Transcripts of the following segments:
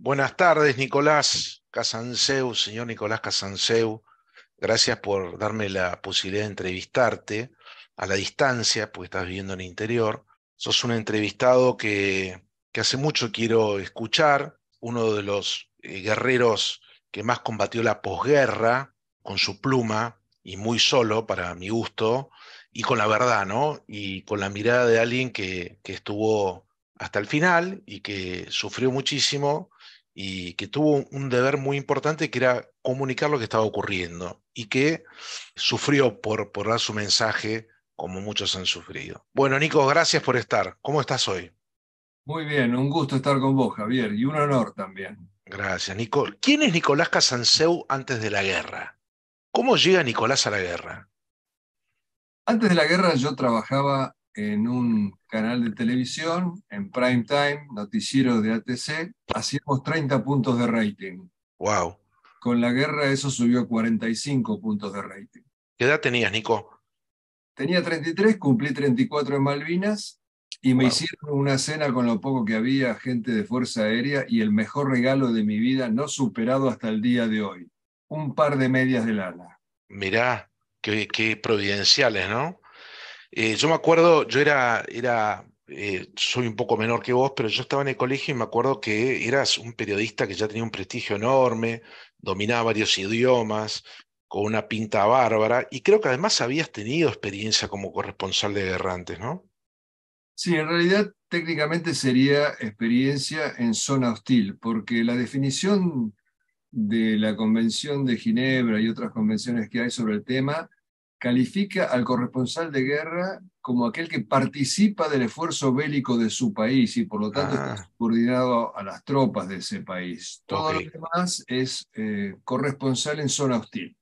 Buenas tardes, Nicolás Casanseu, señor Nicolás Casanseu. Gracias por darme la posibilidad de entrevistarte a la distancia, porque estás viviendo en el interior. Sos un entrevistado que hace mucho quiero escuchar, uno de los guerreros que más combatió la posguerra con su pluma y muy solo para mi gusto, y con la verdad, ¿no? Y con la mirada de alguien que estuvo hasta el final y que sufrió muchísimo y que tuvo un deber muy importante que era comunicar lo que estaba ocurriendo y que sufrió por dar su mensaje como muchos han sufrido. Bueno, Nico, gracias por estar. ¿Cómo estás hoy? Muy bien, un gusto estar con vos, Javier, y un honor también. Gracias, Nico. ¿Quién es Nicolás Casanseu antes de la guerra? ¿Cómo llega Nicolás a la guerra? Antes de la guerra yo trabajaba en un canal de televisión, en prime time, noticiero de ATC, hacíamos 30 puntos de rating. Wow. Con la guerra eso subió a 45 puntos de rating. ¿Qué edad tenías, Nico? Tenía 33, cumplí 34 en Malvinas y me Wow. hicieron una cena con lo poco que había, gente de Fuerza Aérea, y el mejor regalo de mi vida, no superado hasta el día de hoy: un par de medias de lana. Mirá, qué providenciales, ¿no? Yo me acuerdo, soy un poco menor que vos, pero yo estaba en el colegio y me acuerdo que eras un periodista que ya tenía un prestigio enorme, dominaba varios idiomas, con una pinta bárbara, y creo que además habías tenido experiencia como corresponsal de guerra antes, ¿no? Sí, en realidad técnicamente sería experiencia en zona hostil, porque la definición de la Convención de Ginebra y otras convenciones que hay sobre el tema califica al corresponsal de guerra como aquel que participa del esfuerzo bélico de su país y por lo tanto está Ah, subordinado a las tropas de ese país. ok, Todo lo demás es corresponsal en zona hostil.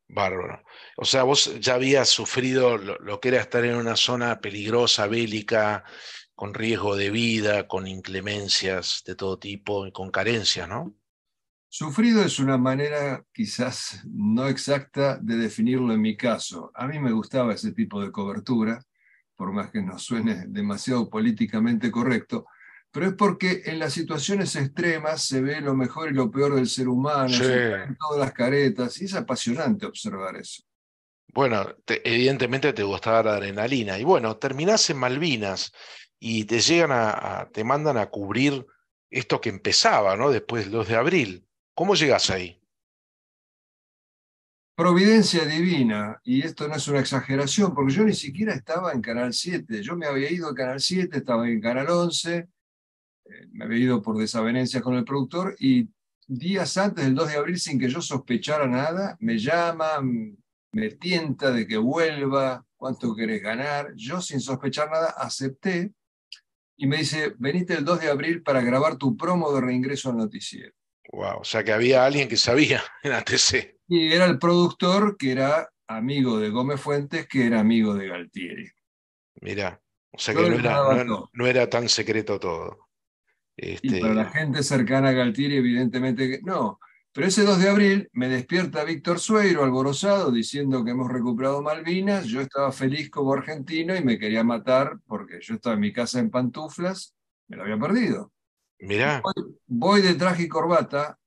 bárbaro. O sea, vos ya habías sufrido lo que era estar en una zona peligrosa, bélica, con riesgo de vida, con inclemencias de todo tipo y con carencias, ¿no? Sufrido es una manera quizás no exacta de definirlo en mi caso. A mí me gustaba ese tipo de cobertura, por más que no suene demasiado políticamente correcto, pero es porque en las situaciones extremas se ve lo mejor y lo peor del ser humano, Sí. se caen todas las caretas y es apasionante observar eso. Bueno, evidentemente te gustaba la adrenalina. Y bueno, terminás en Malvinas y te llegan te mandan a cubrir esto que empezaba, ¿no? Después del 2 de abril. ¿Cómo llegás ahí? Providencia divina, y esto no es una exageración, porque yo ni siquiera estaba en Canal 7. Yo me había ido a Canal 7, estaba en Canal 11. Me había ido por desavenencias con el productor y días antes del 2 de abril, sin que yo sospechara nada, me llama, me tienta de que vuelva, cuánto querés ganar. Yo sin sospechar nada acepté y me dice, venite el 2 de abril para grabar tu promo de reingreso al noticiero. Wow, o sea que había alguien que sabía en ATC. Y era el productor que era amigo de Gómez Fuentes, que era amigo de Galtieri. Mirá, o sea Yo que le daba todo. no era tan secreto todo. Y para la Este, gente cercana a Galtieri, evidentemente que no. Pero ese 2 de abril me despierta Víctor Sueiro, alborozado, diciendo que hemos recuperado Malvinas. Yo estaba feliz como argentino y me quería matar porque yo estaba en mi casa en pantuflas, me lo había perdido. mirá, Voy de traje y corbata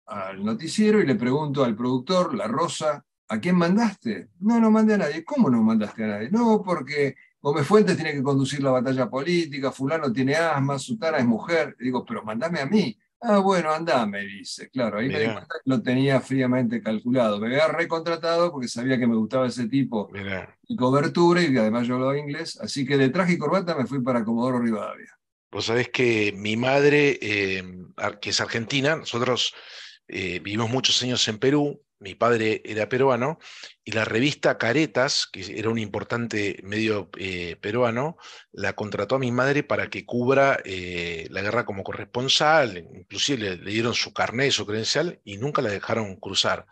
al noticiero y le pregunto al productor, La Rosa, ¿a quién mandaste? No, no mandé a nadie. ¿Cómo no mandaste a nadie? No, porque Gómez Fuentes tiene que conducir la batalla política, fulano tiene asma, Sutana es mujer. Digo, pero mandame a mí. Ah, bueno, andá, me dice. Claro, ahí me di mirá, cuenta que lo tenía fríamente calculado. Me había recontratado porque sabía que me gustaba ese tipo mirá. de cobertura y que además yo hablaba inglés. Así que de traje y corbata me fui para Comodoro Rivadavia. Vos sabés que mi madre, que es argentina, nosotros vivimos muchos años en Perú, mi padre era peruano, y la revista Caretas, que era un importante medio peruano, la contrató a mi madre para que cubra la guerra como corresponsal, inclusive le dieron su carnet, su credencial, y nunca la dejaron cruzar.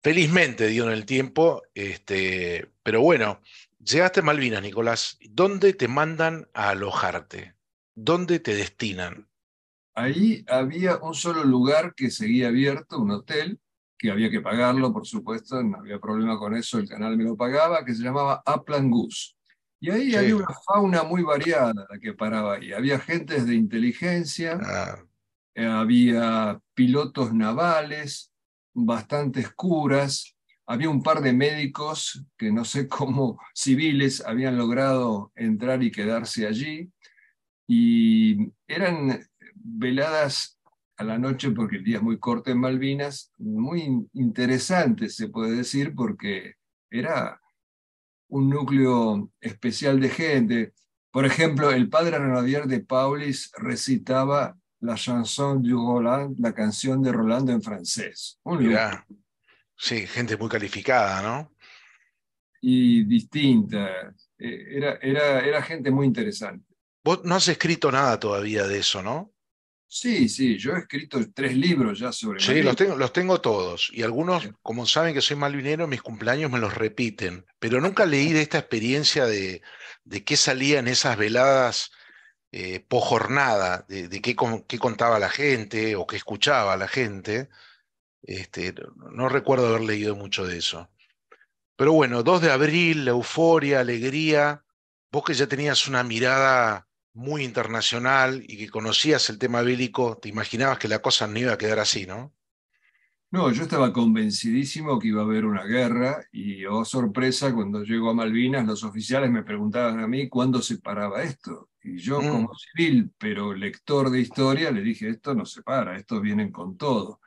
Felizmente dio en el tiempo, pero bueno, llegaste a Malvinas, Nicolás. ¿Dónde te mandan a alojarte? ¿Dónde te destinan? Ahí había un solo lugar que seguía abierto, un hotel, que había que pagarlo, por supuesto, no había problema con eso, el canal me lo pagaba, que se llamaba Upland Goose. Y ahí Sí. había una fauna muy variada la que paraba ahí. Había agentes de inteligencia, Ah, había pilotos navales, bastantes curas, había un par de médicos que no sé cómo civiles habían logrado entrar y quedarse allí, y eran veladas a la noche porque el día es muy corto en Malvinas, muy interesantes se puede decir porque era un núcleo especial de gente. Por ejemplo, el padre Renaudier de Paulis recitaba la chanson du Roland, la canción de Rolando en francés. Un lujo. Mirá, sí, gente muy calificada, ¿no? Y distinta. Era gente muy interesante. Vos no has escrito nada todavía de eso, ¿no? Sí, sí, yo he escrito 3 libros ya sobre Sí, Malvinas. los tengo todos. Y algunos, como saben que soy malvinero, en mis cumpleaños me los repiten. Pero nunca leí de esta experiencia de qué salía en esas veladas jornada, de qué, qué contaba la gente o qué escuchaba la gente. No recuerdo haber leído mucho de eso. Pero bueno, 2 de abril, la euforia, alegría. Vos que ya tenías una mirada muy internacional y que conocías el tema bélico, te imaginabas que la cosa no iba a quedar así, ¿no? No, yo estaba convencidísimo que iba a haber una guerra y, oh sorpresa, cuando llego a Malvinas, los oficiales me preguntaban a mí cuándo se paraba esto. Y yo, como Mm. civil, pero lector de historia, le dije, esto no se para, estos vienen con todo.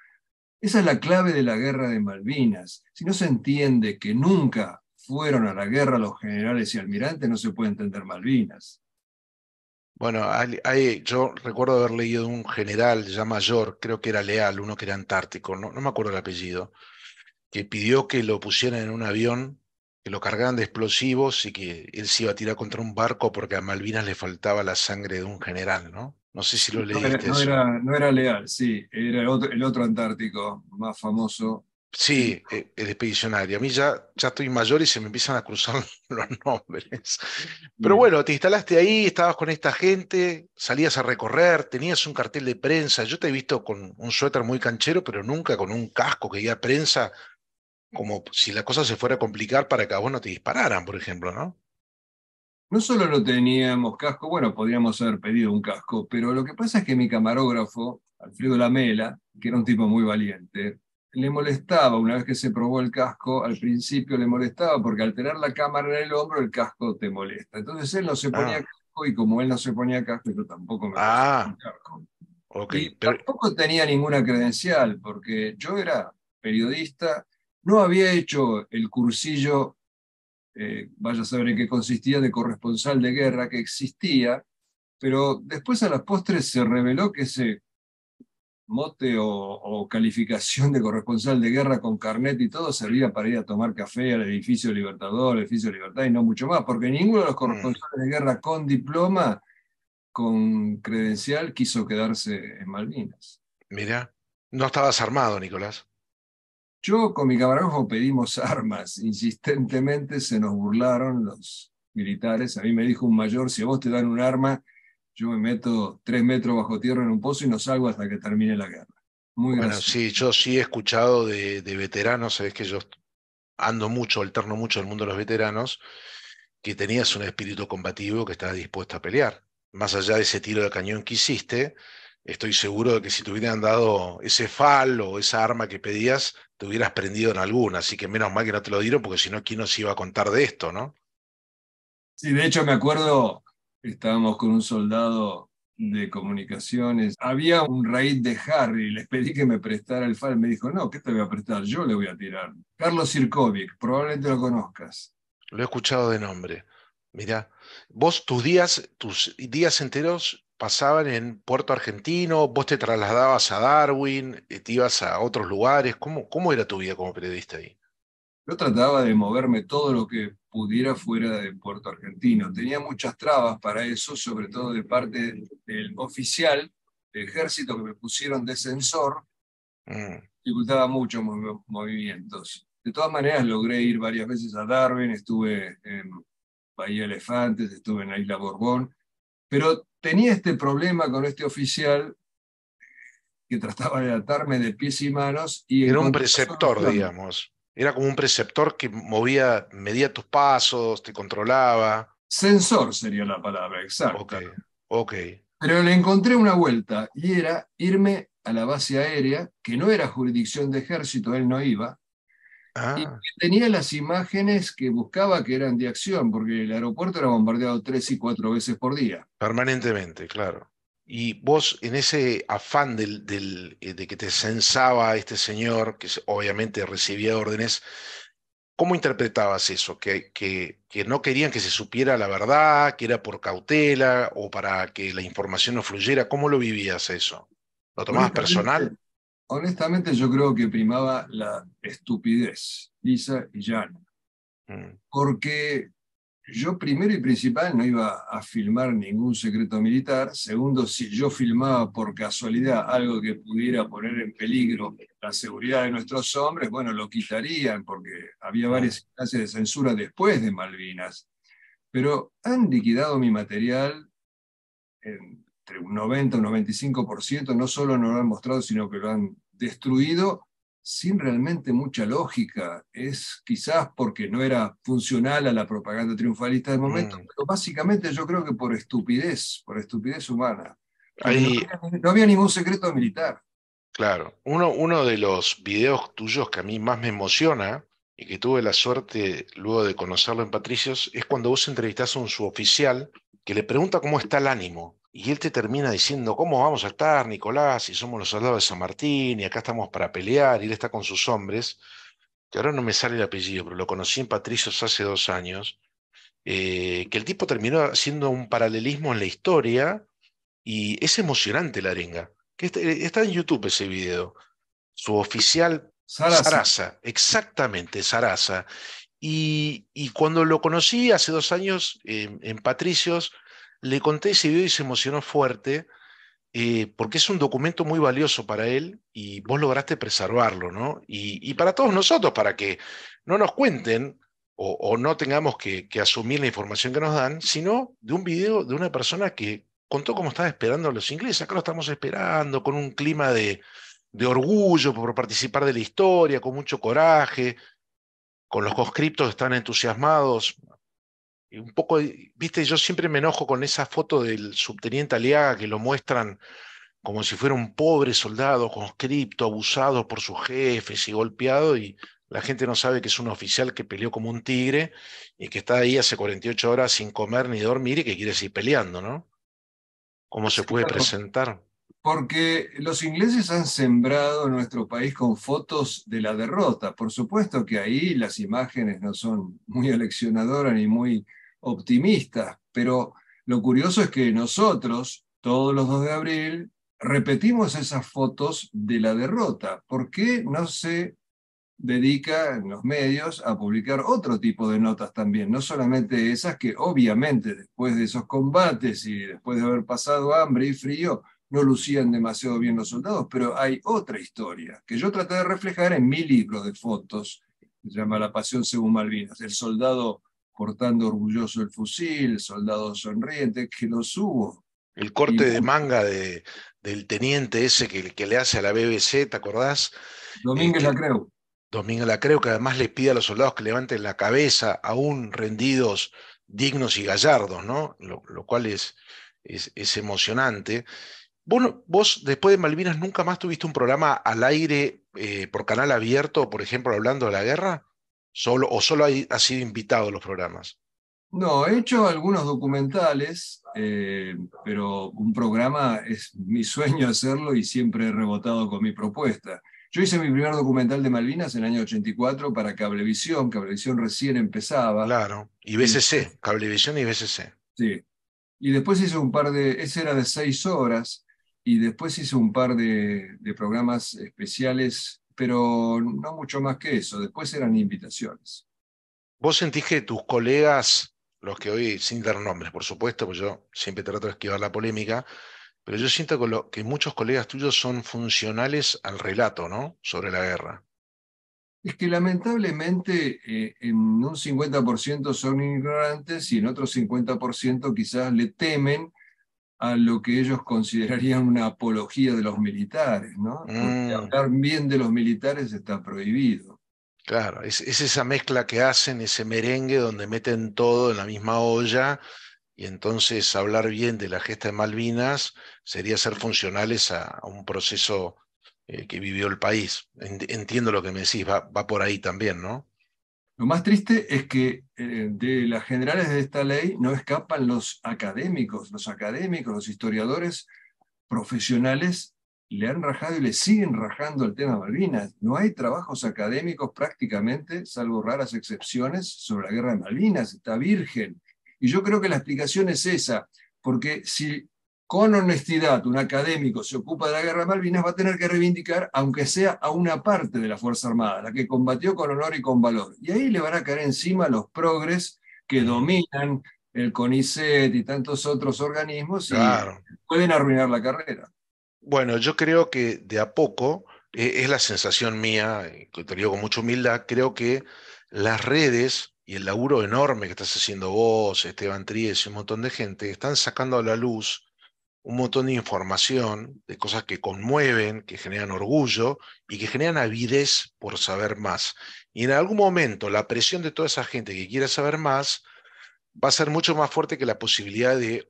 Esa es la clave de la guerra de Malvinas. Si no se entiende que nunca fueron a la guerra los generales y almirantes, no se puede entender Malvinas. Bueno, yo recuerdo haber leído de un general ya mayor, creo que era Leal, uno que era antártico, no me acuerdo el apellido, que pidió que lo pusieran en un avión, que lo cargaran de explosivos y que él se iba a tirar contra un barco porque a Malvinas le faltaba la sangre de un general, ¿no? No sé si lo No era, leíste no eso. era, no era Leal, sí, era el otro antártico más famoso. Sí. Sí, el expedicionario. A mí ya estoy mayor y se me empiezan a cruzar los nombres. Pero Bien. bueno, te instalaste ahí, estabas con esta gente, salías a recorrer, tenías un cartel de prensa. Yo te he visto con un suéter muy canchero, pero nunca con un casco que diga prensa, como si la cosa se fuera a complicar para que a vos no te dispararan, por ejemplo, ¿no? No solo no teníamos casco, bueno, podríamos haber pedido un casco, pero lo que pasa es que mi camarógrafo, Alfredo Lamela, que era un tipo muy valiente, le molestaba, una vez que se probó el casco, al principio le molestaba porque al tener la cámara en el hombro, el casco te molesta. Entonces él no se ponía Ah, casco y como él no se ponía casco, yo tampoco me puse un ah, casco. ok. Y Pero, tampoco tenía ninguna credencial porque yo era periodista, no había hecho el cursillo, vaya a saber en qué consistía, de corresponsal de guerra que existía, pero después a las postres se reveló que ese mote o calificación de corresponsal de guerra con carnet y todo servía para ir a tomar café al edificio Libertador, el edificio Libertad y no mucho más, porque ninguno de los mm, corresponsales de guerra con diploma, con credencial, quiso quedarse en Malvinas. mira, no estabas armado, Nicolás. Yo con mi camarógrafo pedimos armas, insistentemente se nos burlaron los militares. A mí me dijo un mayor, si a vos te dan un arma, yo me meto 3 metros bajo tierra en un pozo y no salgo hasta que termine la guerra. Muy Bueno, gracioso. sí, yo sí he escuchado de veteranos, sabes que yo ando mucho, alterno mucho el mundo de los veteranos, que tenías un espíritu combativo que estabas dispuesto a pelear. Más allá de ese tiro de cañón que hiciste, estoy seguro de que si te hubieran dado ese FAL o esa arma que pedías, te hubieras prendido en alguna. Así que menos mal que no te lo dieron, porque si no, ¿quién nos iba a contar de esto, no? Sí, de hecho me acuerdo, estábamos con un soldado de comunicaciones, había un raid de Harry, les pedí que me prestara el FAL, me dijo, no, ¿qué te voy a prestar? Yo le voy a tirar. Carlos Sirkovic, probablemente lo conozcas. Lo he escuchado de nombre. Mirá, tus días enteros pasaban en Puerto Argentino, vos te trasladabas a Darwin, te ibas a otros lugares. ¿Cómo era tu vida como periodista ahí? Yo trataba de moverme todo lo que pudiera fuera de Puerto Argentino. Tenía muchas trabas para eso, sobre todo de parte del oficial del ejército que me pusieron de censor, Mm, dificultaba mucho movimientos. De todas maneras, logré ir varias veces a Darwin, estuve en Bahía Elefantes, estuve en la Isla Borbón, pero tenía este problema con este oficial que trataba de atarme de pies y manos y Era un encontré la preceptor, solución. digamos. Era como un preceptor que medía tus pasos, te controlaba. Censor sería la palabra Ok, exacta. ok. Pero le encontré una vuelta y era irme a la base aérea, que no era jurisdicción de ejército, él no iba, y Ah, tenía las imágenes que buscaba que eran de acción, porque el aeropuerto era bombardeado 3 y 4 veces por día. permanentemente, claro. Y vos, en ese afán de que te censaba este señor, que obviamente recibía órdenes, ¿cómo interpretabas eso? Que no querían que se supiera la verdad, que era por cautela o para que la información no fluyera. ¿Cómo lo vivías eso? ¿Lo tomabas personal? Honestamente, honestamente yo creo que primaba la estupidez, lisa y llana, Mm, porque yo primero y principal no iba a filmar ningún secreto militar. Segundo, si yo filmaba por casualidad algo que pudiera poner en peligro la seguridad de nuestros hombres, bueno, lo quitarían porque había mm, varias clases de censura después de Malvinas. Pero han liquidado mi material entre un 90 y un 95%, no solo no lo han mostrado, sino que lo han destruido sin realmente mucha lógica. Es quizás porque no era funcional a la propaganda triunfalista del momento, mm. pero básicamente yo creo que por estupidez humana, porque Ahí, no había ningún secreto militar. claro, uno de los videos tuyos que a mí más me emociona y que tuve la suerte luego de conocerlo en Patricios es cuando vos entrevistás a un suboficial que le pregunta cómo está el ánimo y él te termina diciendo, ¿cómo vamos a estar, Nicolás, si somos los soldados de San Martín y acá estamos para pelear y él está con sus hombres, que ahora no me sale el apellido, pero lo conocí en Patricios hace 2 años, que el tipo terminó haciendo un paralelismo en la historia y es emocionante la arenga. Está en YouTube ese video. Su oficial Sarasa, Sarasa, exactamente, Sarasa. Y cuando lo conocí hace 2 años en Patricios, le conté ese video y se emocionó fuerte, porque es un documento muy valioso para él y vos lograste preservarlo, ¿no? Y para todos nosotros, para que no nos cuenten o no tengamos que asumir la información que nos dan, sino de un video de una persona que contó cómo estaba esperando a los ingleses. Acá lo estamos esperando con un clima de orgullo por participar de la historia, con mucho coraje, con los conscriptos que están entusiasmados. Y un poco, viste, yo siempre me enojo con esa foto del subteniente Aliaga que lo muestran como si fuera un pobre soldado conscripto, abusado por sus jefes y golpeado, y la gente no sabe que es un oficial que peleó como un tigre y que está ahí hace 48 horas sin comer ni dormir y que quiere seguir peleando, ¿no? ¿Cómo se sí, puede claro, presentar? porque los ingleses han sembrado nuestro país con fotos de la derrota. Por supuesto que ahí las imágenes no son muy aleccionadoras ni muy optimistas, pero lo curioso es que nosotros, todos los 2 de abril, repetimos esas fotos de la derrota. ¿Por qué no se dedica en los medios a publicar otro tipo de notas también? No solamente esas que obviamente después de esos combates y después de haber pasado hambre y frío, no lucían demasiado bien los soldados, pero hay otra historia que yo traté de reflejar en mi libro de fotos, que se llama La Pasión según Malvinas, el soldado portando orgulloso el fusil, el soldado sonriente, que los hubo. El Y corte de manga del teniente ese que le hace a la BBC, ¿te acordás? Domínguez la Que creo. Domingo Lacreo, que además le pide a los soldados que levanten la cabeza, aún rendidos, dignos y gallardos, ¿no? Lo cual es emocionante. Vos, después de Malvinas, nunca más tuviste un programa al aire por canal abierto, por ejemplo, hablando de la guerra? ¿O solo has sido invitado a los programas? No, he hecho algunos documentales, pero un programa es mi sueño hacerlo y siempre he rebotado con mi propuesta. Yo hice mi primer documental de Malvinas en el año 84 para Cablevisión. Cablevisión recién empezaba. Claro. Y Y BCC, después, Cablevisión y BCC. sí, y después hice un par de, ese era de 6 horas, y después hice un par de programas especiales, pero no mucho más que eso. Después eran invitaciones. ¿Vos sentís que tus colegas, los que hoy, sin dar nombres, por supuesto, pues yo siempre trato de esquivar la polémica, pero yo siento que muchos colegas tuyos son funcionales al relato, ¿no? Sobre la guerra. Es que lamentablemente en un 50% son ignorantes y en otro 50% quizás le temen a lo que ellos considerarían una apología de los militares, ¿no? Porque Mm, hablar bien de los militares está prohibido. claro, es esa mezcla que hacen, ese merengue donde meten todo en la misma olla y entonces hablar bien de la gesta de Malvinas sería ser funcionales a un proceso que vivió el país. Entiendo lo que me decís, va por ahí también, ¿no? Lo más triste es que de las generales de esta ley no escapan los académicos, los historiadores profesionales le han rajado y le siguen rajando el tema Malvinas. No hay trabajos académicos prácticamente, salvo raras excepciones, sobre la guerra de Malvinas, está virgen. Y yo creo que la explicación es esa, porque si con honestidad un académico se ocupa de la guerra de Malvinas, va a tener que reivindicar, aunque sea a una parte de la Fuerza Armada, la que combatió con honor y con valor. Y ahí le van a caer encima los progres que Mm, dominan el CONICET y tantos otros organismos y claro. pueden arruinar la carrera. Bueno, yo creo que de a poco, es la sensación mía, que te lo digo con mucha humildad, creo que las redes y el laburo enorme que estás haciendo vos, Esteban Tríez y un montón de gente, están sacando a la luz un montón de información, de cosas que conmueven, que generan orgullo y que generan avidez por saber más. Y en algún momento la presión de toda esa gente que quiere saber más va a ser mucho más fuerte que la posibilidad de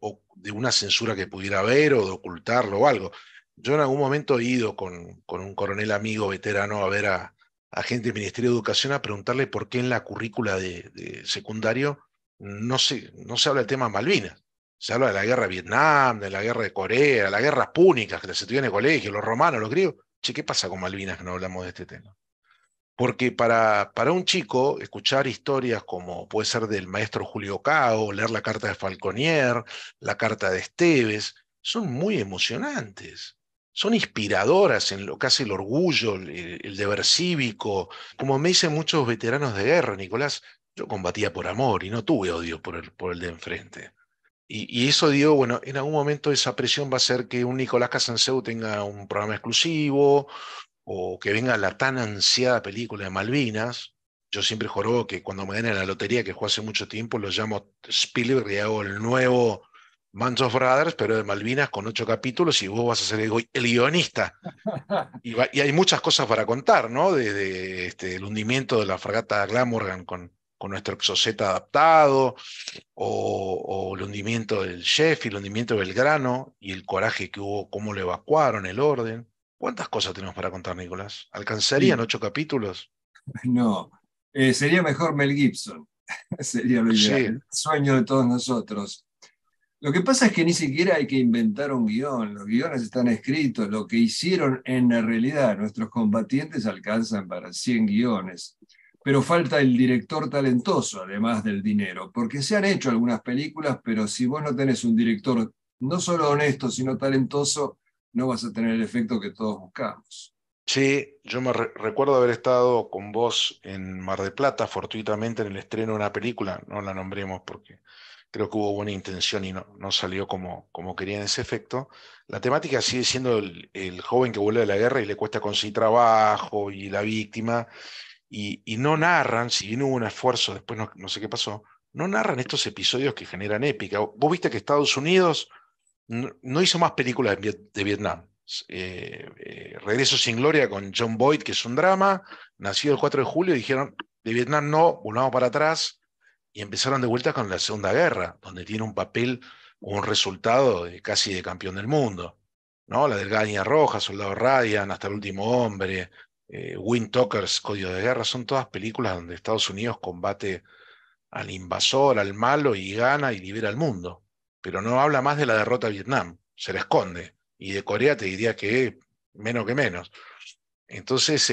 una censura que pudiera haber o de ocultarlo o algo. Yo en algún momento he ido con un coronel amigo veterano a ver a gente del Ministerio de Educación a preguntarle por qué en la currícula de secundario no se habla del tema Malvinas. Se habla de la guerra de Vietnam, de la guerra de Corea, las guerras púnicas que se estudian en el colegio, los romanos, los griegos. Che, ¿qué pasa con Malvinas que no hablamos de este tema? Porque para un chico, escuchar historias como puede ser del maestro Julio Cao, leer la carta de Falconier, la carta de Esteves, son muy emocionantes. Son inspiradoras en lo que hace el orgullo, el deber cívico. Como me dicen muchos veteranos de guerra, Nicolás, yo combatía por amor y no tuve odio por el de enfrente. Y eso digo, bueno, en algún momento esa presión va a hacer que un Nicolás Casanseu tenga un programa exclusivo, o que venga la tan ansiada película de Malvinas. Yo siempre juro que cuando me den en la lotería, que juego hace mucho tiempo, lo llamo Spielberg y hago el nuevo Band of Brothers, pero de Malvinas con 8 capítulos y vos vas a ser el guionista. Y hay muchas cosas para contar, ¿no? Desde el hundimiento de la fragata Glamorgan con nuestro exoceta adaptado, o el hundimiento del Sheffield, el hundimiento de Belgrano y el coraje que hubo, cómo lo evacuaron, el orden. ¿Cuántas cosas tenemos para contar, Nicolás? ¿Alcanzarían Sí, 8 capítulos? no. Sería mejor Mel Gibson, sería lo ideal, Sí, el sueño de todos nosotros. Lo que pasa es que ni siquiera hay que inventar un guión, los guiones están escritos, lo que hicieron en la realidad nuestros combatientes alcanzan para 100 guiones, pero falta el director talentoso, además del dinero, porque se han hecho algunas películas, pero si vos no tenés un director no solo honesto, sino talentoso, no vas a tener el efecto que todos buscamos. sí, yo recuerdo haber estado con vos en Mar del Plata, fortuitamente en el estreno de una película, no la nombremos porque creo que hubo buena intención y no salió como querían ese efecto. La temática sigue siendo el joven que vuelve de la guerra y le cuesta conseguir trabajo y la víctima. Y no narran, si bien hubo un esfuerzo, después no sé qué pasó, no narran estos episodios que generan épica. Vos viste que Estados Unidos no hizo más películas de Vietnam. Regreso sin Gloria con John Boyd, que es un drama, nació el 4 de julio, y dijeron, de Vietnam no, volvamos para atrás, y empezaron de vuelta con la Segunda Guerra, donde tiene un papel o un resultado casi de campeón del mundo. ¿No? La del Gaña Roja, Soldado Ryan, Hasta el último hombre, Wind Talkers, Código de Guerra, son todas películas donde Estados Unidos combate al invasor, al malo, y gana y libera al mundo. Pero no habla más de la derrota de Vietnam, se la esconde. Y de Corea te diría que menos que menos. Entonces,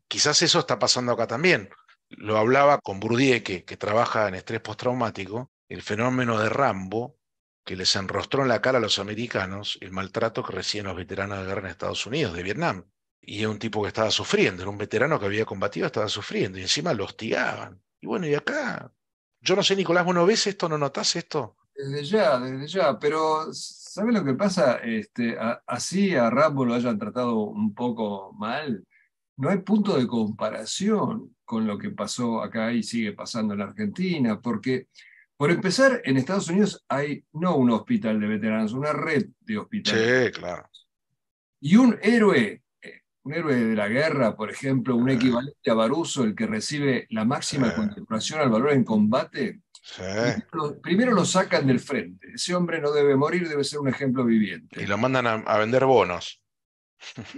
quizás eso está pasando acá también. Lo hablaba con Bourdieu, que trabaja en estrés postraumático, el fenómeno de Rambo, que les enrostró en la cara a los americanos el maltrato que reciben los veteranos de guerra en Estados Unidos, de Vietnam. Y es un tipo que estaba sufriendo, era un veterano que había combatido, estaba sufriendo, y encima lo hostigaban. Y bueno, y acá, yo no sé, Nicolás, ¿vos no ves esto, no notás esto? Desde ya, pero ¿sabes lo que pasa? Así a Rambo lo hayan tratado un poco mal, no hay punto de comparación con lo que pasó acá y sigue pasando en la Argentina, porque por empezar, en Estados Unidos hay no un hospital de veteranos, una red de hospitales. Sí, claro. Y un héroe de la guerra, por ejemplo, un Eh, equivalente a Baruso, el que recibe la sí, máxima condecoración al valor en combate, Sí. Primero lo sacan del frente. Ese hombre no debe morir, debe ser un ejemplo Y viviente. lo mandan a vender bonos.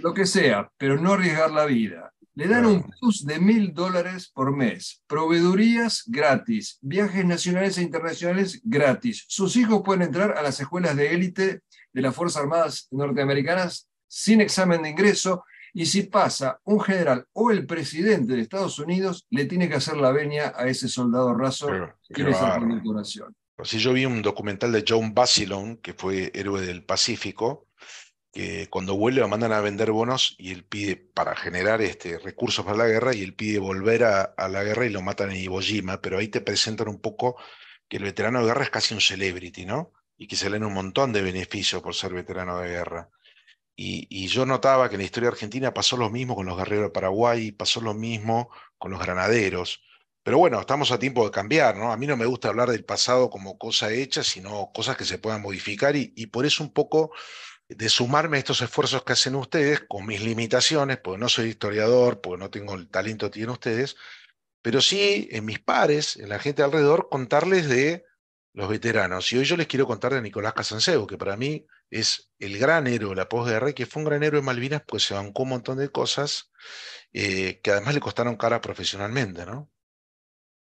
Lo que sea, pero no arriesgar la vida. Le dan un Claro. plus de $1.000 por mes, proveedurías gratis, viajes nacionales e internacionales gratis. Sus hijos pueden entrar a las escuelas de élite de las Fuerzas Armadas norteamericanas sin examen de ingreso, y si pasa un general o el presidente de Estados Unidos, le tiene que hacer la venia a ese soldado raso Qué en esa bárbaro. condecoración. Así yo vi un documental de John Basilone, que fue héroe del Pacífico, que cuando vuelve lo mandan a vender bonos y él pide para generar recursos para la guerra y él pide volver a la guerra y lo matan en Iwo Jima, pero ahí te presentan un poco que el veterano de guerra es casi un celebrity, ¿no? Y que se le dan un montón de beneficios por ser veterano de guerra. Y yo notaba que en la historia argentina pasó lo mismo con los guerreros de Paraguay, pasó lo mismo con los granaderos. Pero bueno, estamos a tiempo de cambiar, ¿no? A mí no me gusta hablar del pasado como cosa hecha, sino cosas que se puedan modificar y por eso un poco de sumarme a estos esfuerzos que hacen ustedes con mis limitaciones, porque no soy historiador, porque no tengo el talento que tienen ustedes, pero sí en mis pares, en la gente alrededor, contarles de los veteranos. Y hoy yo les quiero contar de Nicolás Casanseu, que para mí es el gran héroe de la posguerra y que fue un gran héroe de Malvinas, pues se bancó un montón de cosas que además le costaron cara profesionalmente, ¿no?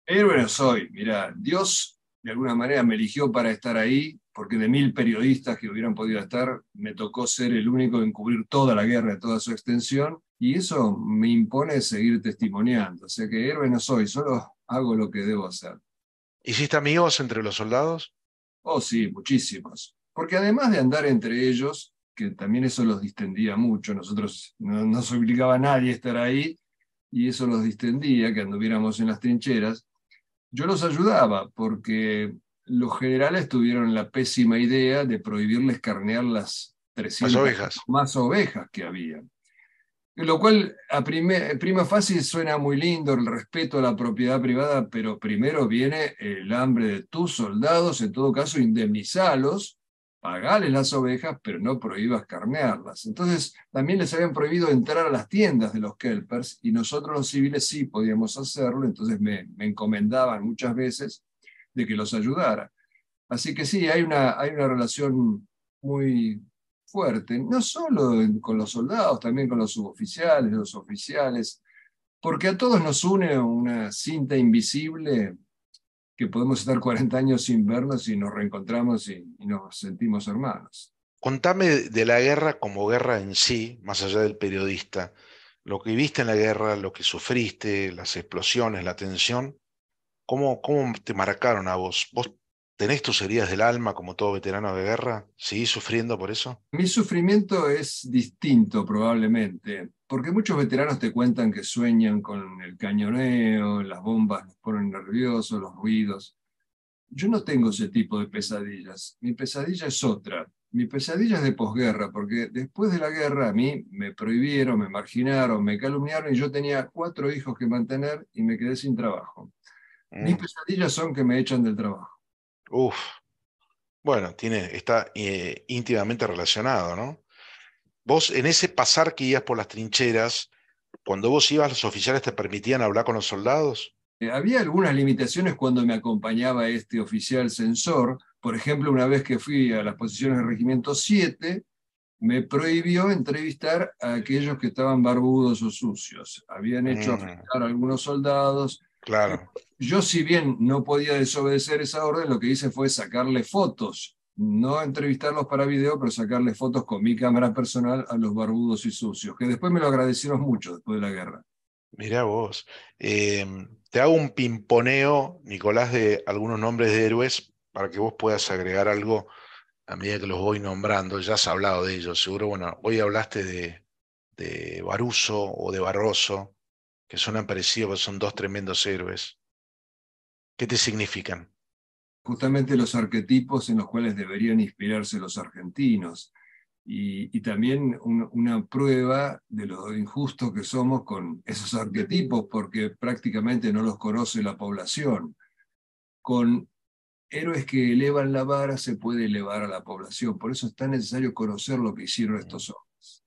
Héroe no soy. Mira, Dios de alguna manera me eligió para estar ahí, porque de 1.000 periodistas que hubieran podido estar, me tocó ser el único en cubrir toda la guerra, toda su extensión, y eso me impone seguir testimoniando. O sea que héroe no soy, solo hago lo que debo hacer. ¿Hiciste amigos entre los soldados? Oh, sí, muchísimos. Porque además de andar entre ellos, que también eso los distendía mucho, nosotros no nos obligaba a nadie a estar ahí, y eso los distendía, que anduviéramos en las trincheras. Yo los ayudaba porque los generales tuvieron la pésima idea de prohibirles carnear las Las 300 ovejas. más ovejas que había. Lo cual a prima facie suena muy lindo, el respeto a la propiedad privada, pero primero viene el hambre de tus soldados, en todo caso indemnizalos, pagales las ovejas, pero no prohíbas carnearlas. Entonces también les habían prohibido entrar a las tiendas de los kelpers y nosotros los civiles sí podíamos hacerlo, entonces me encomendaban muchas veces de que los ayudara. Así que sí, hay una relación muy fuerte, no solo con los soldados, también con los suboficiales, los oficiales, porque a todos nos une una cinta invisible que podemos estar 40 años sin vernos y nos reencontramos y nos sentimos hermanos. Contame de la guerra como guerra en sí, más allá del periodista. Lo que viste en la guerra, lo que sufriste, las explosiones, la tensión. ¿Cómo te marcaron a vos? ¿Vos tenés tus heridas del alma como todo veterano de guerra? ¿Seguís sufriendo por eso? Mi sufrimiento es distinto probablemente, porque muchos veteranos te cuentan que sueñan con el cañoneo, las bombas los ponen nerviosos, los ruidos. Yo no tengo ese tipo de pesadillas. Mi pesadilla es otra. Mi pesadilla es de posguerra, porque después de la guerra a mí me prohibieron, me marginaron, me calumniaron y yo tenía 4 hijos que mantener y me quedé sin trabajo. Mis Mm, pesadillas son que me echan del trabajo. uf, bueno, está íntimamente relacionado, ¿no? Vos en ese pasar que ibas por las trincheras, cuando vos ibas, los oficiales te permitían hablar con los soldados. Había algunas limitaciones cuando me acompañaba este oficial censor. Por ejemplo, una vez que fui a las posiciones del Regimiento 7, me prohibió entrevistar a aquellos que estaban barbudos o sucios. Habían hecho Mm, afectar a algunos soldados. claro. Yo, si bien no podía desobedecer esa orden, lo que hice fue sacarle fotos, no entrevistarlos para video, pero sacarle fotos con mi cámara personal a los barbudos y sucios, que después me lo agradecieron mucho después de la guerra. Mirá vos. Te hago un pimponeo, Nicolás, de algunos nombres de héroes para que vos puedas agregar algo a medida que los voy nombrando. Ya has hablado de ellos, seguro. Bueno, hoy hablaste de Baruso o de Barroso, que suenan parecidos, pero son dos tremendos héroes. ¿Qué te significan? Justamente los arquetipos en los cuales deberían inspirarse los argentinos. Y también una prueba de lo injustos que somos con esos arquetipos, porque prácticamente no los conoce la población. Con héroes que elevan la vara se puede elevar a la población, por eso es tan necesario conocer lo que hicieron estos hombres.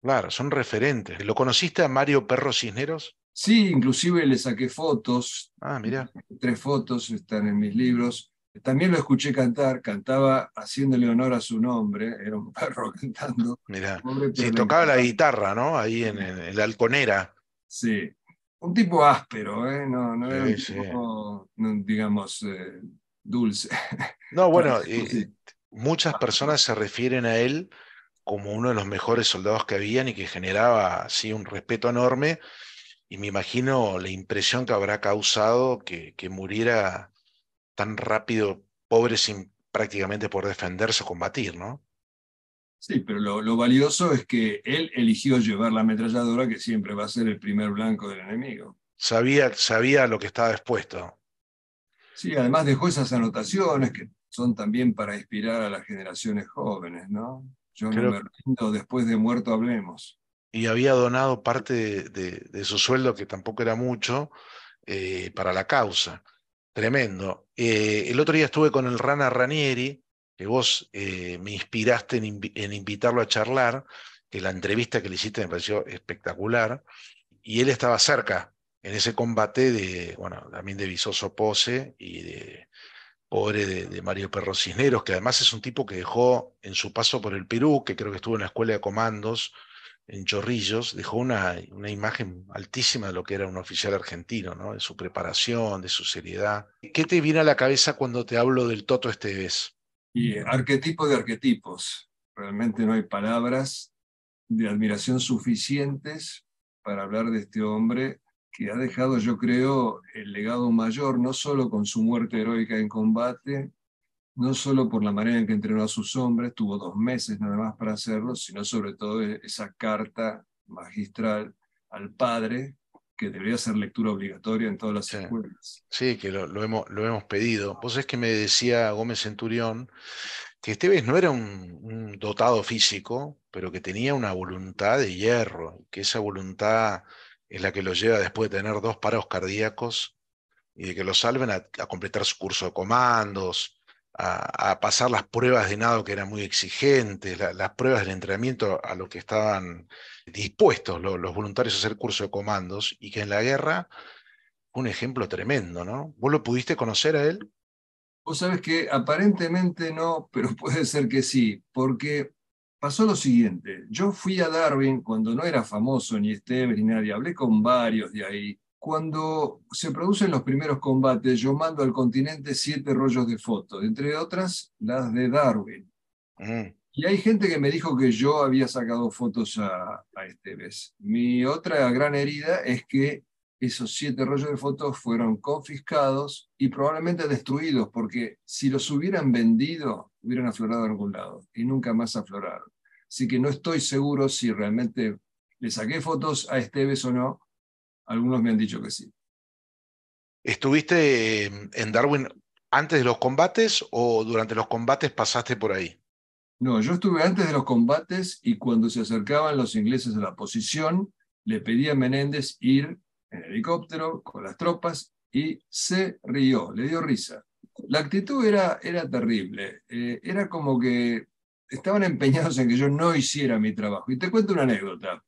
Claro, son referentes. ¿Lo conociste a Mario Perro Cisneros? Sí, inclusive le saqué fotos, Ah, mirá, 3 fotos están en mis libros. También lo escuché cantar, cantaba haciéndole honor a su nombre, era un perro cantando, mirá. pobre, pero Sí, le tocaba la encantaba. guitarra, ¿no? Ahí en la halconera. Sí, un tipo áspero, ¿eh? No, no era un Sí, sí. tipo, no, digamos, dulce. No, Para bueno, decirlo así. muchas personas se refieren a él como uno de los mejores soldados que habían y que generaba así un respeto enorme. Y me imagino la impresión que habrá causado que muriera tan rápido, pobre sin prácticamente por defenderse o combatir, ¿no? Sí, pero lo valioso es que él eligió llevar la ametralladora, que siempre va a ser el primer blanco del enemigo. Sabía lo que estaba expuesto. Sí, además dejó esas anotaciones que son también para inspirar a las generaciones jóvenes, ¿no? Yo no Creo, me rindo, después de muerto hablemos. y había donado parte de su sueldo, que tampoco era mucho, para la causa. Tremendo. El otro día estuve con el Rana Ranieri, que vos me inspiraste en invitarlo a charlar, que la entrevista que le hiciste me pareció espectacular, y él estaba cerca en ese combate de, bueno, también de Visoso Pose y de pobre de Mario Perro Cisneros, que además es un tipo que dejó en su paso por el Perú, que creo que estuvo en la escuela de comandos en Chorrillos, dejó una imagen altísima de lo que era un oficial argentino, ¿no? De su preparación, de su seriedad. ¿Qué te viene a la cabeza cuando te hablo del Toto Esteves? Y arquetipo de arquetipos. Realmente no hay palabras de admiración suficientes para hablar de este hombre que ha dejado, yo creo, el legado mayor, no solo con su muerte heroica en combate, no solo por la manera en que entrenó a sus hombres, tuvo 2 meses nada más para hacerlo, sino sobre todo esa carta magistral al padre, que debería ser lectura obligatoria en todas las Sí, escuelas. sí, que lo hemos pedido. Vos es que me decía Gómez Centurión que Esteves no era un dotado físico, pero que tenía una voluntad de hierro, que esa voluntad es la que lo lleva después de tener 2 paros cardíacos y de que lo salven a completar su curso de comandos, a pasar las pruebas de nado que eran muy exigentes, las pruebas del entrenamiento a lo que estaban dispuestos los voluntarios a hacer curso de comandos, y que en la guerra fue un ejemplo tremendo, ¿no? ¿Vos lo pudiste conocer a él? Vos sabés que aparentemente no, pero puede ser que sí, porque pasó lo siguiente. Yo fui a Darwin cuando no era famoso ni Esteves ni nadie, hablé con varios de ahí. Cuando se producen los primeros combates, yo mando al continente 7 rollos de fotos, entre otras las de Darwin. Mm, Y hay gente que me dijo que yo había sacado fotos a Esteves. Mi otra gran herida es que esos 7 rollos de fotos fueron confiscados y probablemente destruidos, porque si los hubieran vendido, hubieran aflorado en algún lado y nunca más afloraron. Así que no estoy seguro si realmente le saqué fotos a Esteves o no. Algunos me han dicho que sí. ¿Estuviste en Darwin antes de los combates o durante los combates pasaste por ahí? No, yo estuve antes de los combates y cuando se acercaban los ingleses a la posición, le pedí a Menéndez ir en helicóptero con las tropas y se rió, le dio risa. La actitud era terrible, era como que estaban empeñados en que yo no hiciera mi trabajo. Y te cuento una anécdota.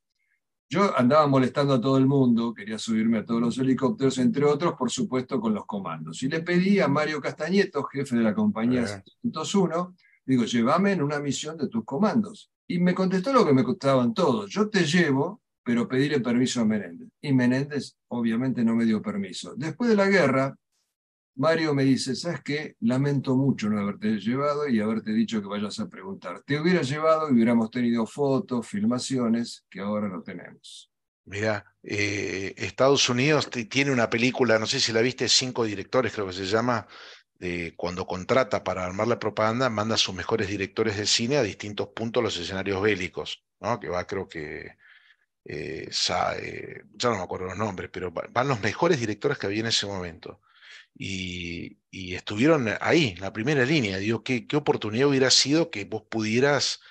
Yo andaba molestando a todo el mundo, quería subirme a todos los helicópteros, entre otros, por supuesto, con los comandos. Y le pedí a Mario Castañeto, jefe de la compañía Eh, 701, digo, llévame en una misión de tus comandos. Y me contestó lo que me costaban todos, yo te llevo, pero pedirle permiso a Menéndez. Y Menéndez obviamente no me dio permiso. Después de la guerra, Mario me dice, ¿sabes qué? Lamento mucho no haberte llevado y haberte dicho que vayas a preguntar. Te hubiera llevado y hubiéramos tenido fotos, filmaciones, que ahora no tenemos. Mirá, Estados Unidos tiene una película, no sé si la viste, Cinco directores, creo que se llama, de cuando contrata para armar la propaganda, manda a sus mejores directores de cine a distintos puntos de los escenarios bélicos, ¿no? Que va, creo que, ya no me acuerdo los nombres, pero van los mejores directores que había en ese momento. Y estuvieron ahí, en la primera línea. Digo, qué oportunidad hubiera sido que vos pudieras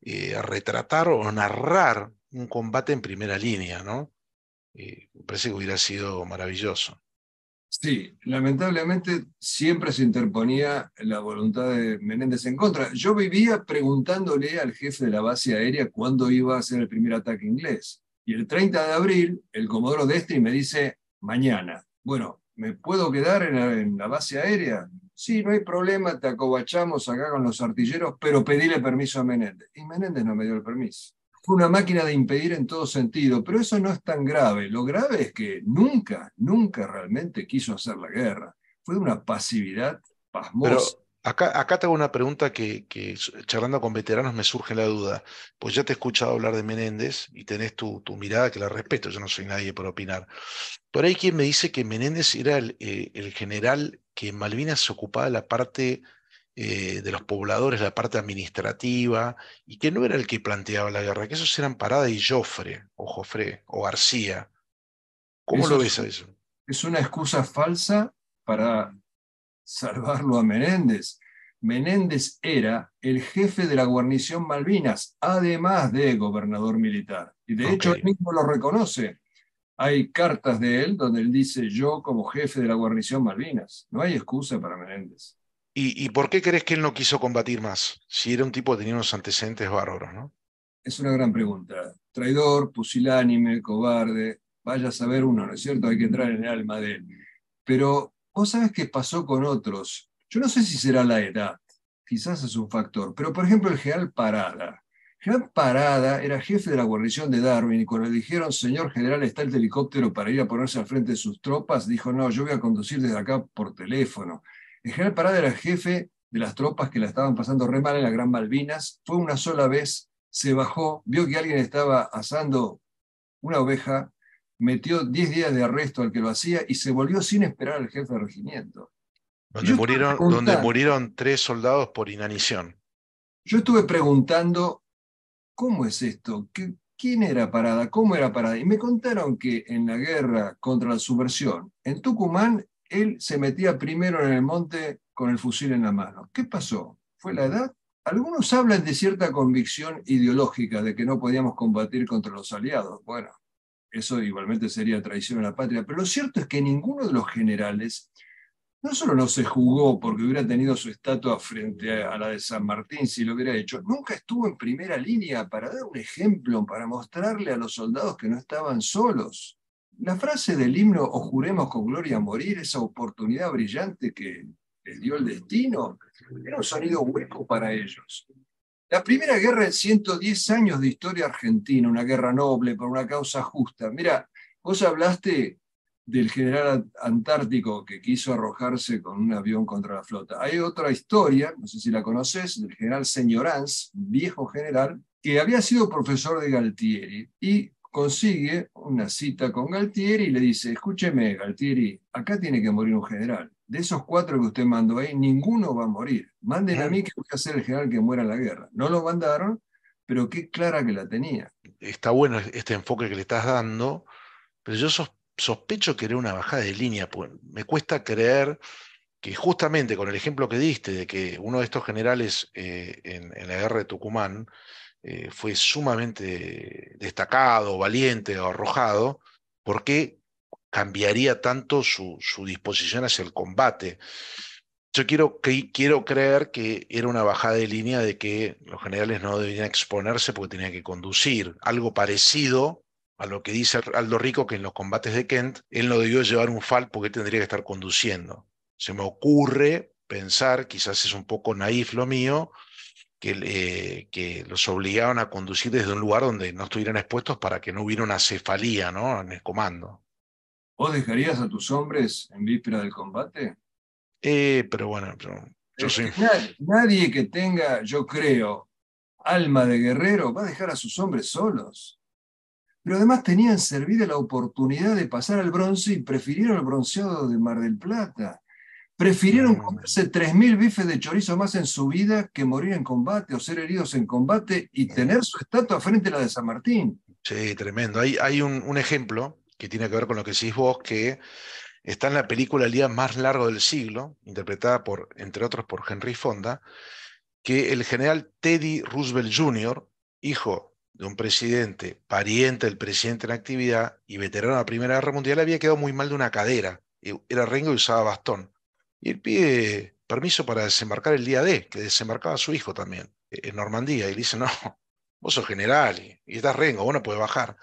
retratar o narrar un combate en primera línea, ¿no? Me parece que hubiera sido maravilloso. Sí, lamentablemente siempre se interponía la voluntad de Menéndez en contra. Yo vivía preguntándole al jefe de la base aérea cuándo iba a ser el primer ataque inglés. Y el 30 de abril, el comodoro Destri me dice, mañana. Bueno, ¿me puedo quedar en la base aérea? Sí, no hay problema, te acobachamos acá con los artilleros, pero pedile permiso a Menéndez. Y Menéndez no me dio el permiso. Fue una máquina de impedir en todo sentido, pero eso no es tan grave. Lo grave es que nunca realmente quiso hacer la guerra. Fue una pasividad pasmosa. Pero acá te hago una pregunta charlando con veteranos me surge la duda. Pues ya te he escuchado hablar de Menéndez y tenés tu mirada que la respeto, yo no soy nadie para opinar. Pero hay quien me dice que Menéndez era el general que en Malvinas se ocupaba de la parte de los pobladores, la parte administrativa, y que no era el que planteaba la guerra, que esos eran Parada y Joffre, o García. ¿Cómo Eso lo ves a eso? es una excusa falsa para salvarlo a Menéndez. Menéndez era el jefe de la guarnición Malvinas, además de gobernador militar. Y de Ok. hecho él mismo lo reconoce. Hay cartas de él donde él dice yo como jefe de la guarnición Malvinas. No hay excusa para Menéndez. ¿Y por qué crees que él no quiso combatir más? Si era un tipo que tenía unos antecedentes bárbaros, ¿no? Es una gran pregunta. Traidor, pusilánime, cobarde. Vaya a saber uno, ¿no es cierto? Hay que entrar en el alma de él. Pero vos sabés qué pasó con otros. Yo no sé si será la edad, quizás es un factor, pero por ejemplo el general Parada. General Parada era jefe de la guarnición de Darwin y cuando le dijeron, señor general, está el helicóptero para ir a ponerse al frente de sus tropas, dijo, no, yo voy a conducir desde acá por teléfono. El general Parada era jefe de las tropas que la estaban pasando re mal en la Gran Malvinas, fue una sola vez, se bajó, vio que alguien estaba asando una oveja, metió 10 días de arresto al que lo hacía y se volvió sin esperar al jefe de regimiento. Y Donde murieron 3 soldados por inanición. yo estuve preguntando, ¿cómo es esto? ¿Quién era Parada? ¿Cómo era Parada? Y me contaron que en la guerra contra la subversión, en Tucumán, él se metía primero en el monte con el fusil en la mano. ¿Qué pasó? ¿Fue la edad? Algunos hablan de cierta convicción ideológica de que no podíamos combatir contra los aliados. Bueno, eso igualmente sería traición a la patria, pero lo cierto es que ninguno de los generales no solo no se jugó porque hubiera tenido su estatua frente a la de San Martín si lo hubiera hecho, nunca estuvo en primera línea para dar un ejemplo, para mostrarle a los soldados que no estaban solos. La frase del himno O juremos con gloria a morir, esa oportunidad brillante que les dio el destino, era un sonido hueco para ellos. La primera guerra en 110 años de historia argentina, una guerra noble por una causa justa. Mira, vos hablaste del general antártico que quiso arrojarse con un avión contra la flota. Hay otra historia, no sé si la conoces, del general Señoranz, viejo general, que había sido profesor de Galtieri y consigue una cita con Galtieri y le dice, escúcheme, Galtieri, acá tiene que morir un general. De esos 4 que usted mandó ahí, ninguno va a morir. Manden a Mm. mí que voy a ser el general que muera en la guerra. No lo mandaron, pero qué clara que la tenía. Está bueno este enfoque que le estás dando, pero yo sospecho que era una bajada de línea. Pues me cuesta creer que justamente con el ejemplo que diste de que uno de estos generales en la guerra de Tucumán fue sumamente destacado, valiente o arrojado, ¿por qué cambiaría tanto su disposición hacia el combate? Yo quiero creer que era una bajada de línea de que los generales no debían exponerse porque tenían que conducir. Algo parecido a lo que dice Aldo Rico, que en los combates de Kent, él no debió llevar un FAL porque tendría que estar conduciendo. Se me ocurre pensar, quizás es un poco naif lo mío, que los obligaban a conducir desde un lugar donde no estuvieran expuestos para que no hubiera una cefalía, ¿no? En el comando. ¿Vos dejarías a tus hombres en víspera del combate? Pero bueno, yo Es soy... que nadie que tenga, yo creo, alma de guerrero va a dejar a sus hombres solos. Pero además tenían servida la oportunidad de pasar al bronce y prefirieron el bronceado de Mar del Plata. Prefirieron Mm, comerse 3.000 bifes de chorizo más en su vida que morir en combate o ser heridos en combate y tener su estatua frente a la de San Martín. sí, tremendo. Hay un ejemplo que tiene que ver con lo que decís vos, que está en la película El día más largo del siglo, interpretada por, entre otros, por Henry Fonda, que el general Teddy Roosevelt Jr., hijo de un presidente, pariente del presidente en actividad y veterano de la Primera Guerra Mundial, había quedado muy mal de una cadera. Era rengo y usaba bastón. Y él pide permiso para desembarcar el día D, que desembarcaba su hijo también, en Normandía. Y le dice, no, vos sos general y estás rengo, vos no podés bajar.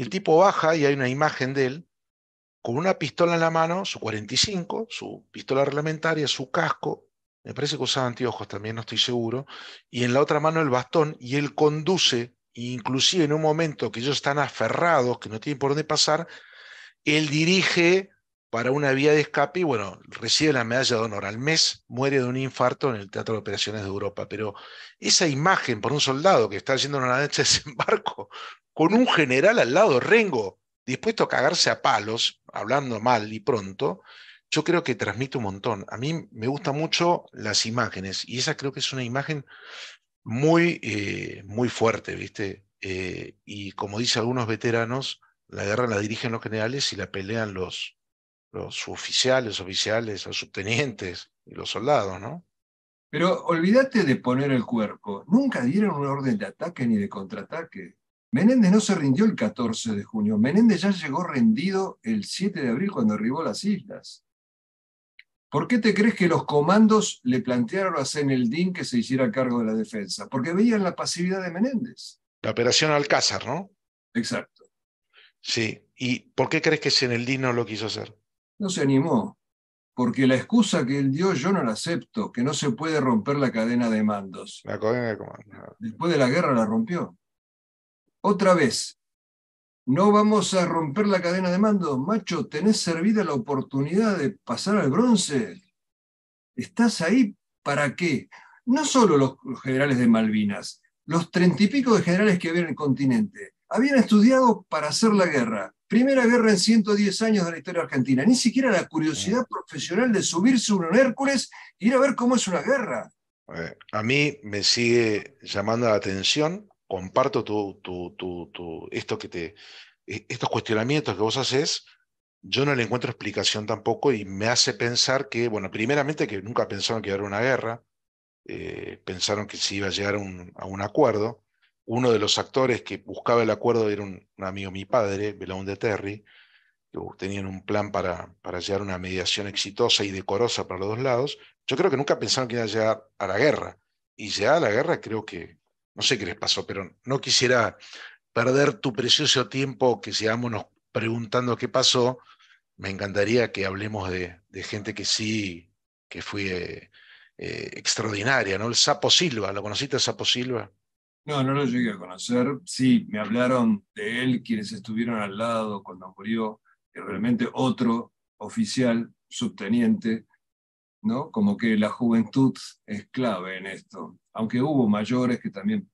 Y el tipo baja y hay una imagen de él con una pistola en la mano, su 45, su pistola reglamentaria, su casco, me parece que usaba anteojos también, no estoy seguro, y en la otra mano el bastón, y él conduce, inclusive en un momento que ellos están aferrados, que no tienen por dónde pasar, él dirige para una vía de escape y bueno, recibe la medalla de honor. Al mes muere de un infarto en el Teatro de Operaciones de Europa. Pero esa imagen por un soldado que está yendo en una lancha de desembarco con un general al lado, Rengo, dispuesto a cagarse a palos, hablando mal y pronto, yo creo que transmite un montón. A mí me gustan mucho las imágenes y esa creo que es una imagen muy fuerte, ¿viste? Y como dicen algunos veteranos, la guerra la dirigen los generales y la pelean los oficiales, los subtenientes y los soldados, ¿no? Pero olvídate de poner el cuerpo. Nunca dieron una orden de ataque ni de contraataque. Menéndez no se rindió el 14 de junio. Menéndez ya llegó rendido el 7 de abril cuando arribó a las islas. ¿Por qué te crees que los comandos le plantearon a Zeneldín que se hiciera cargo de la defensa? Porque veían la pasividad de Menéndez. La operación Alcázar, ¿no? Exacto. Sí. ¿Y por qué crees que Zinedine no lo quiso hacer? No se animó, porque la excusa que él dio yo no la acepto, que no se puede romper la cadena de mandos. La cadena de comando. Después de la guerra la rompió. Otra vez, no vamos a romper la cadena de mandos. Macho, tenés servida la oportunidad de pasar al bronce. ¿Estás ahí para qué? No solo los generales de Malvinas, los 30 y pico de generales que había en el continente, habían estudiado para hacer la guerra. Primera guerra en 110 años de la historia argentina. Ni siquiera la curiosidad profesional de subirse uno en Hércules e ir a ver cómo es una guerra. A mí me sigue llamando la atención, comparto esto estos cuestionamientos que vos haces, yo no le encuentro explicación tampoco y me hace pensar que, bueno, primeramente que nunca pensaron que iba a haber una guerra, pensaron que se iba a llegar a un acuerdo. Uno de los actores que buscaba el acuerdo era un amigo de mi padre, Belaúnde Terry, que tenían un plan para llegar a una mediación exitosa y decorosa para los dos lados. Yo creo que nunca pensaron que iban a llegar a la guerra. Y llegada a la guerra creo que, no sé qué les pasó, pero no quisiera perder tu precioso tiempo que sigámonos preguntando qué pasó. Me encantaría que hablemos de gente que sí, que fue extraordinaria, ¿no? El Sapo Silva, ¿lo conociste, el Sapo Silva? No, no lo llegué a conocer. Sí, me hablaron de él quienes estuvieron al lado cuando murió, que realmente otro oficial, subteniente, ¿no? Como que la juventud es clave en esto. Aunque hubo mayores que también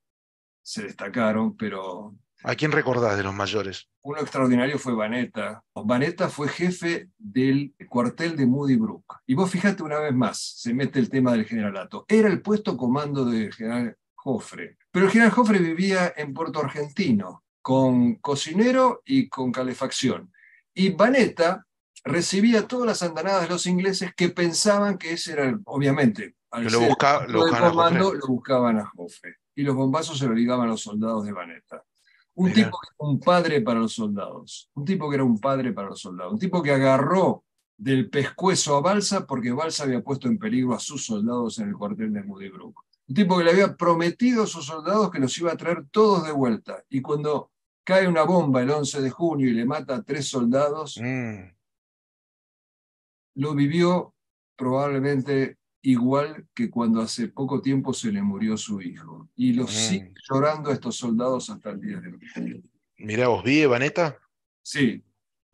se destacaron, pero ¿A quién recordás de los mayores? uno extraordinario fue Vanetta. Vanetta fue jefe del cuartel de Moody Brook. Y vos fíjate una vez más, se mete el tema del generalato. Era el puesto comando del general Joffre. Pero el general Joffre vivía en Puerto Argentino, con cocinero y con calefacción. Y Vanetta recibía todas las andanadas de los ingleses que pensaban que ese era, obviamente, Que al ser el lo puesto de buscaban a Joffre. comando, lo buscaban a Joffre. Y los bombazos se lo ligaban a los soldados de Vanetta. Un tipo Mirá. que era un padre para los soldados, un tipo que era un padre para los soldados, un tipo que agarró del pescuezo a Balsa porque Balsa había puesto en peligro a sus soldados en el cuartel de Moody Brook. Un tipo que le había prometido a sus soldados que los iba a traer todos de vuelta. Y cuando cae una bomba el 11 de junio y le mata a 3 soldados, Mm, lo vivió probablemente igual que cuando hace poco tiempo se le murió su hijo. Y los sigue mm. llorando a estos soldados hasta el día de hoy. Mirá, vos vi, Vanetta. Sí,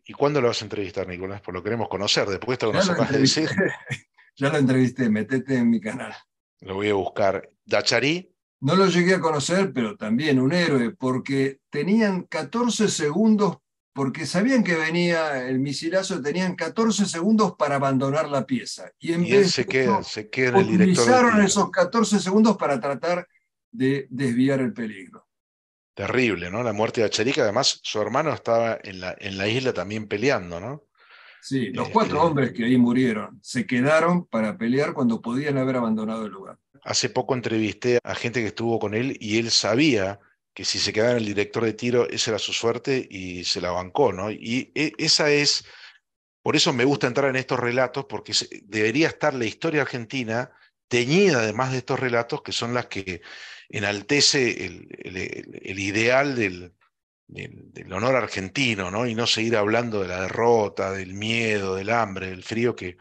¿Y cuándo lo vas a entrevistar, Nicolás? Pues lo queremos conocer. Después de esto que ya nos lo acabas de entrevisté, decir, ya lo entrevisté, metete en mi canal. lo voy a buscar. Dacharí, No lo llegué a conocer, pero también un héroe, porque tenían 14 segundos, porque sabían que venía el misilazo, tenían 14 segundos para abandonar la pieza. Y en y él vez de eso, se queda en el director de utilizaron tiro. esos 14 segundos para tratar de desviar el peligro. Terrible, ¿no? La muerte de Dacharí, que además su hermano estaba en la isla también peleando, ¿no? Sí, los 4 hombres Este, que ahí murieron se quedaron para pelear cuando podían haber abandonado el lugar. hace poco entrevisté a gente que estuvo con él y él sabía que si se quedaba en el director de tiro, esa era su suerte y se la bancó, ¿no? Y esa es, por eso me gusta entrar en estos relatos, porque debería estar la historia argentina teñida además de estos relatos que son las que enaltece el ideal del honor argentino, ¿no? Y no seguir hablando de la derrota, del miedo, del hambre, del frío que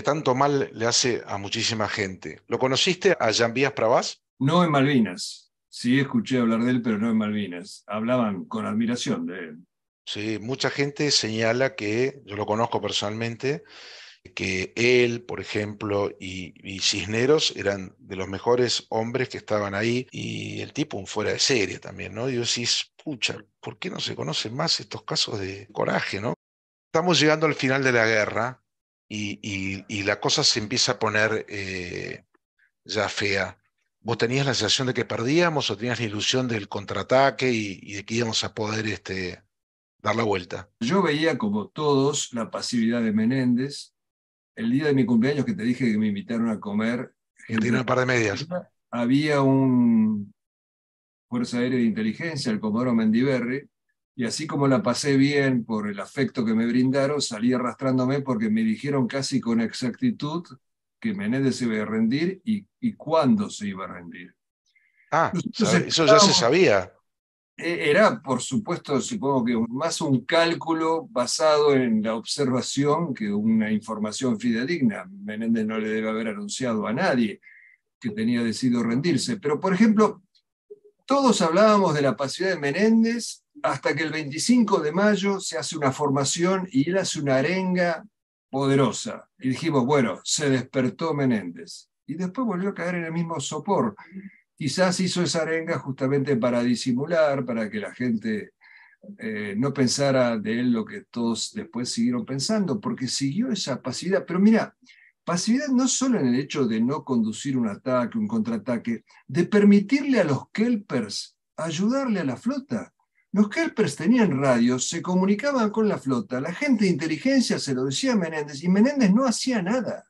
tanto mal le hace a muchísima gente. ¿Lo conociste a Jean-Pierre Pravas? No en Malvinas. Sí escuché hablar de él, pero no en Malvinas. Hablaban con admiración de él. Sí, mucha gente señala que, yo lo conozco personalmente, que él, por ejemplo, y Cisneros eran de los mejores hombres que estaban ahí, y el tipo un fuera de serie también, ¿no? Y yo decís, pucha, ¿por qué no se conocen más estos casos de coraje, ¿no? Estamos llegando al final de la guerra y la cosa se empieza a poner ya fea. ¿Vos tenías la sensación de que perdíamos o tenías la ilusión del contraataque y de que íbamos a poder dar la vuelta? Yo veía, como todos, la pasividad de Menéndez. El día de mi cumpleaños, que te dije que me invitaron a comer, Que gente tiene de un par de medias. Argentina, había un Fuerza Aérea de Inteligencia, el Comodoro Mendiberri, y así como la pasé bien por el afecto que me brindaron, salí arrastrándome porque me dijeron casi con exactitud que Menéndez se iba a rendir y cuándo se iba a rendir. Ah, Nosotros eso ya se esperábamos. sabía. Era, por supuesto, supongo que más un cálculo basado en la observación que una información fidedigna. Menéndez no le debe haber anunciado a nadie que tenía decidido rendirse. Pero, por ejemplo, todos hablábamos de la pasividad de Menéndez hasta que el 25 de mayo se hace una formación y él hace una arenga poderosa. Y dijimos, bueno, se despertó Menéndez. Y después volvió a caer en el mismo sopor. Quizás hizo esa arenga justamente para disimular, para que la gente no pensara de él lo que todos después siguieron pensando, porque siguió esa pasividad. Pero mira, pasividad no solo en el hecho de no conducir un ataque, un contraataque, de permitirle a los kelpers ayudarle a la flota. Los kelpers tenían radios, se comunicaban con la flota, la gente de inteligencia se lo decía a Menéndez y Menéndez no hacía nada.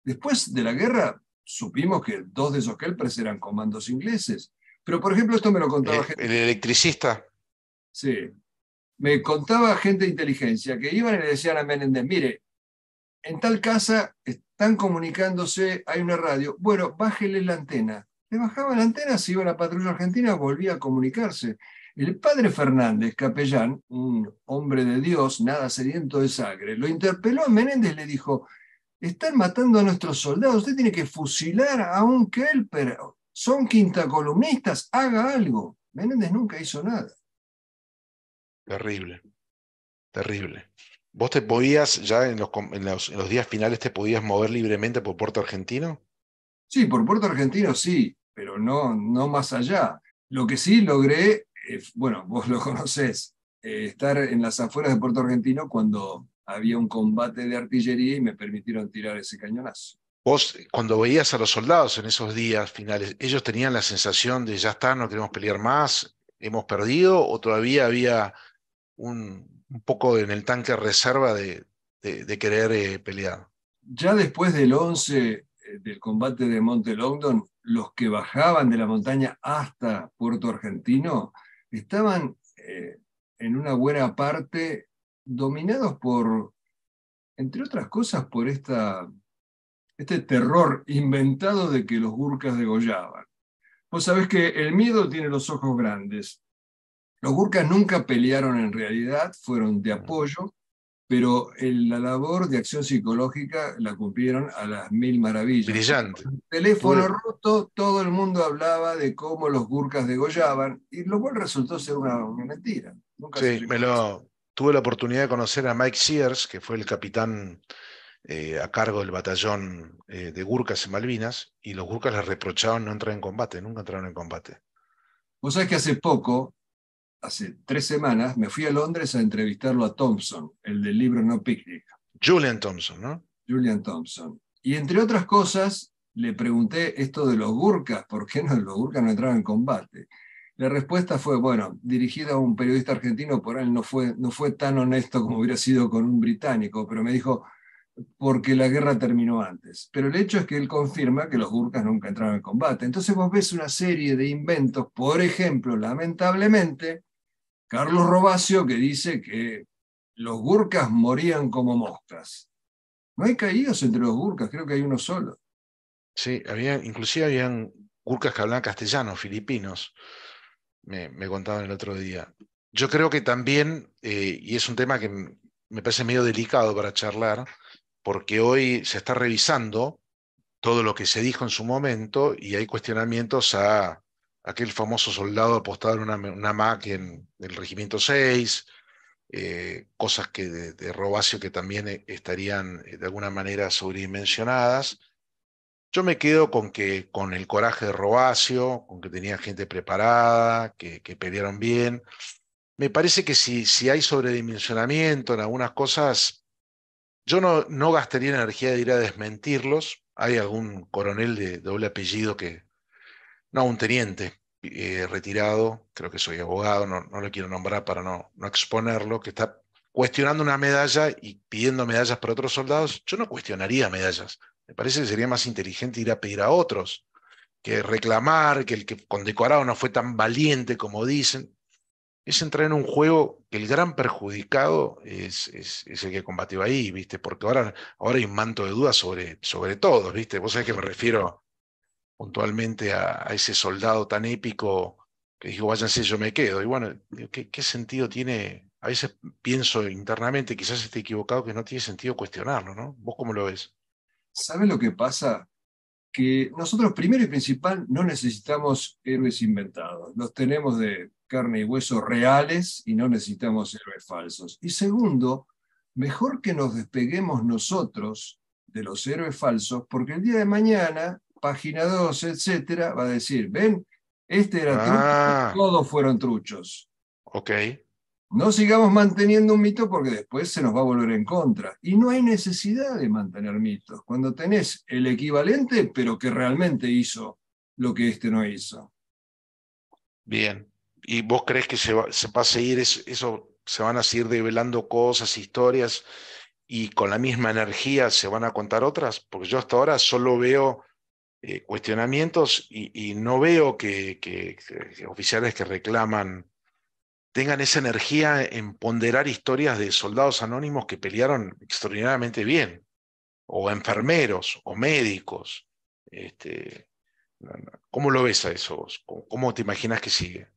Después de la guerra supimos que dos de esos kelpers eran comandos ingleses. Pero, por ejemplo, esto me lo contaba El gente. electricista. Sí, me contaba gente de inteligencia que iban y le decían a Menéndez, mire, en tal casa están comunicándose, hay una radio, bueno, bájele la antena. Le bajaba la antena, se iba a la patrulla argentina, volvía a comunicarse. El padre Fernández, capellán, un hombre de Dios, nada sediento de sangre, lo interpeló a Menéndez y le dijo, están matando a nuestros soldados, usted tiene que fusilar a un kelper, son quintacolumnistas, haga algo. Menéndez nunca hizo nada. Terrible, terrible. ¿Vos te podías, ya en los días finales, te podías mover libremente por Puerto Argentino? Sí, por Puerto Argentino sí, pero no, no más allá. Lo que sí logré, bueno, vos lo conocés, estar en las afueras de Puerto Argentino cuando había un combate de artillería y me permitieron tirar ese cañonazo. Vos, cuando veías a los soldados en esos días finales, ¿ellos tenían la sensación de ya está, no queremos pelear más, hemos perdido, o todavía había un poco en el tanque reserva de querer pelear? Ya después del 11, del combate de Monte Longdon, los que bajaban de la montaña hasta Puerto Argentino estaban en una buena parte dominados por, entre otras cosas, por este terror inventado de que los gurkas degollaban. Vos sabés que el miedo tiene los ojos grandes. Los gurkas nunca pelearon en realidad, fueron de apoyo, pero la labor de acción psicológica la cumplieron a las mil maravillas. Porque Brillante. con el teléfono Tuve, roto, todo el mundo hablaba de cómo los gurkas degollaban, y lo cual resultó ser una mentira. Nunca se sí, llegó a eso. tuve la oportunidad de conocer a Mike Sears, que fue el capitán a cargo del batallón de Gurkas en Malvinas, y los Gurkas les reprochaban no entrar en combate, nunca entraron en combate. Vos sabés que hace poco, hace 3 semanas, me fui a Londres a entrevistarlo a Thompson, el del libro No Picnic. Julian Thompson, ¿no? Julian Thompson. Y entre otras cosas, le pregunté esto de los gurkas, ¿por qué no, los gurkas no entraron en combate? La respuesta fue, bueno, dirigida a un periodista argentino, por él no fue tan honesto como hubiera sido con un británico, pero me dijo, porque la guerra terminó antes. Pero el hecho es que él confirma que los gurkas nunca entraron en combate. Entonces vos ves una serie de inventos, por ejemplo, lamentablemente, Carlos Robacio, que dice que los gurkas morían como moscas. No hay caídos entre los gurkas, creo que hay uno solo. Sí, inclusive habían Gurkas que hablaban castellano, filipinos. me contaban el otro día. Yo creo que también, y es un tema que me parece medio delicado para charlar, porque hoy se está revisando todo lo que se dijo en su momento y hay cuestionamientos a aquel famoso soldado apostado en una MAC del Regimiento 6, cosas que de Robacio que también estarían de alguna manera sobredimensionadas. Yo me quedo con que con el coraje de Robacio, con que tenía gente preparada, que pelearon bien. Me parece que si hay sobredimensionamiento en algunas cosas, yo no gastaría energía de ir a desmentirlos. Hay algún coronel de doble apellido no, un teniente retirado, creo que soy abogado, no lo quiero nombrar para no exponerlo, que está cuestionando una medalla y pidiendo medallas para otros soldados. Yo no cuestionaría medallas. Me parece que sería más inteligente ir a pedir a otros que reclamar que el que condecorado no fue tan valiente como dicen. Es entrar en un juego que el gran perjudicado es el que combatió ahí, ¿viste? Porque ahora hay un manto de dudas sobre todos, ¿viste? Vos sabés que me refiero puntualmente a ese soldado tan épico que dijo, váyanse, yo me quedo. Y bueno, digo, ¿qué sentido tiene? A veces pienso internamente, quizás esté equivocado, que no tiene sentido cuestionarlo, ¿no? ¿Vos cómo lo ves? ¿Sabes lo que pasa? Que nosotros primero y principal no necesitamos héroes inventados, los tenemos de carne y hueso reales y no necesitamos héroes falsos. Y segundo, mejor que nos despeguemos nosotros de los héroes falsos, porque el día de mañana, página 2, etcétera, va a decir, ven, este era trucho, Ah, todos fueron truchos. ok. No sigamos manteniendo un mito porque después se nos va a volver en contra. Y no hay necesidad de mantener mitos. Cuando tenés el equivalente, pero que realmente hizo lo que este no hizo. Bien. ¿Y vos crees que se va a seguir eso, se van a seguir develando cosas, historias, y con la misma energía se van a contar otras? Porque yo hasta ahora solo veo cuestionamientos y no veo que oficiales que reclaman tengan esa energía en ponderar historias de soldados anónimos que pelearon extraordinariamente bien, o enfermeros, o médicos. Este, ¿Cómo lo ves a eso vos? ¿Cómo te imaginas que sigue?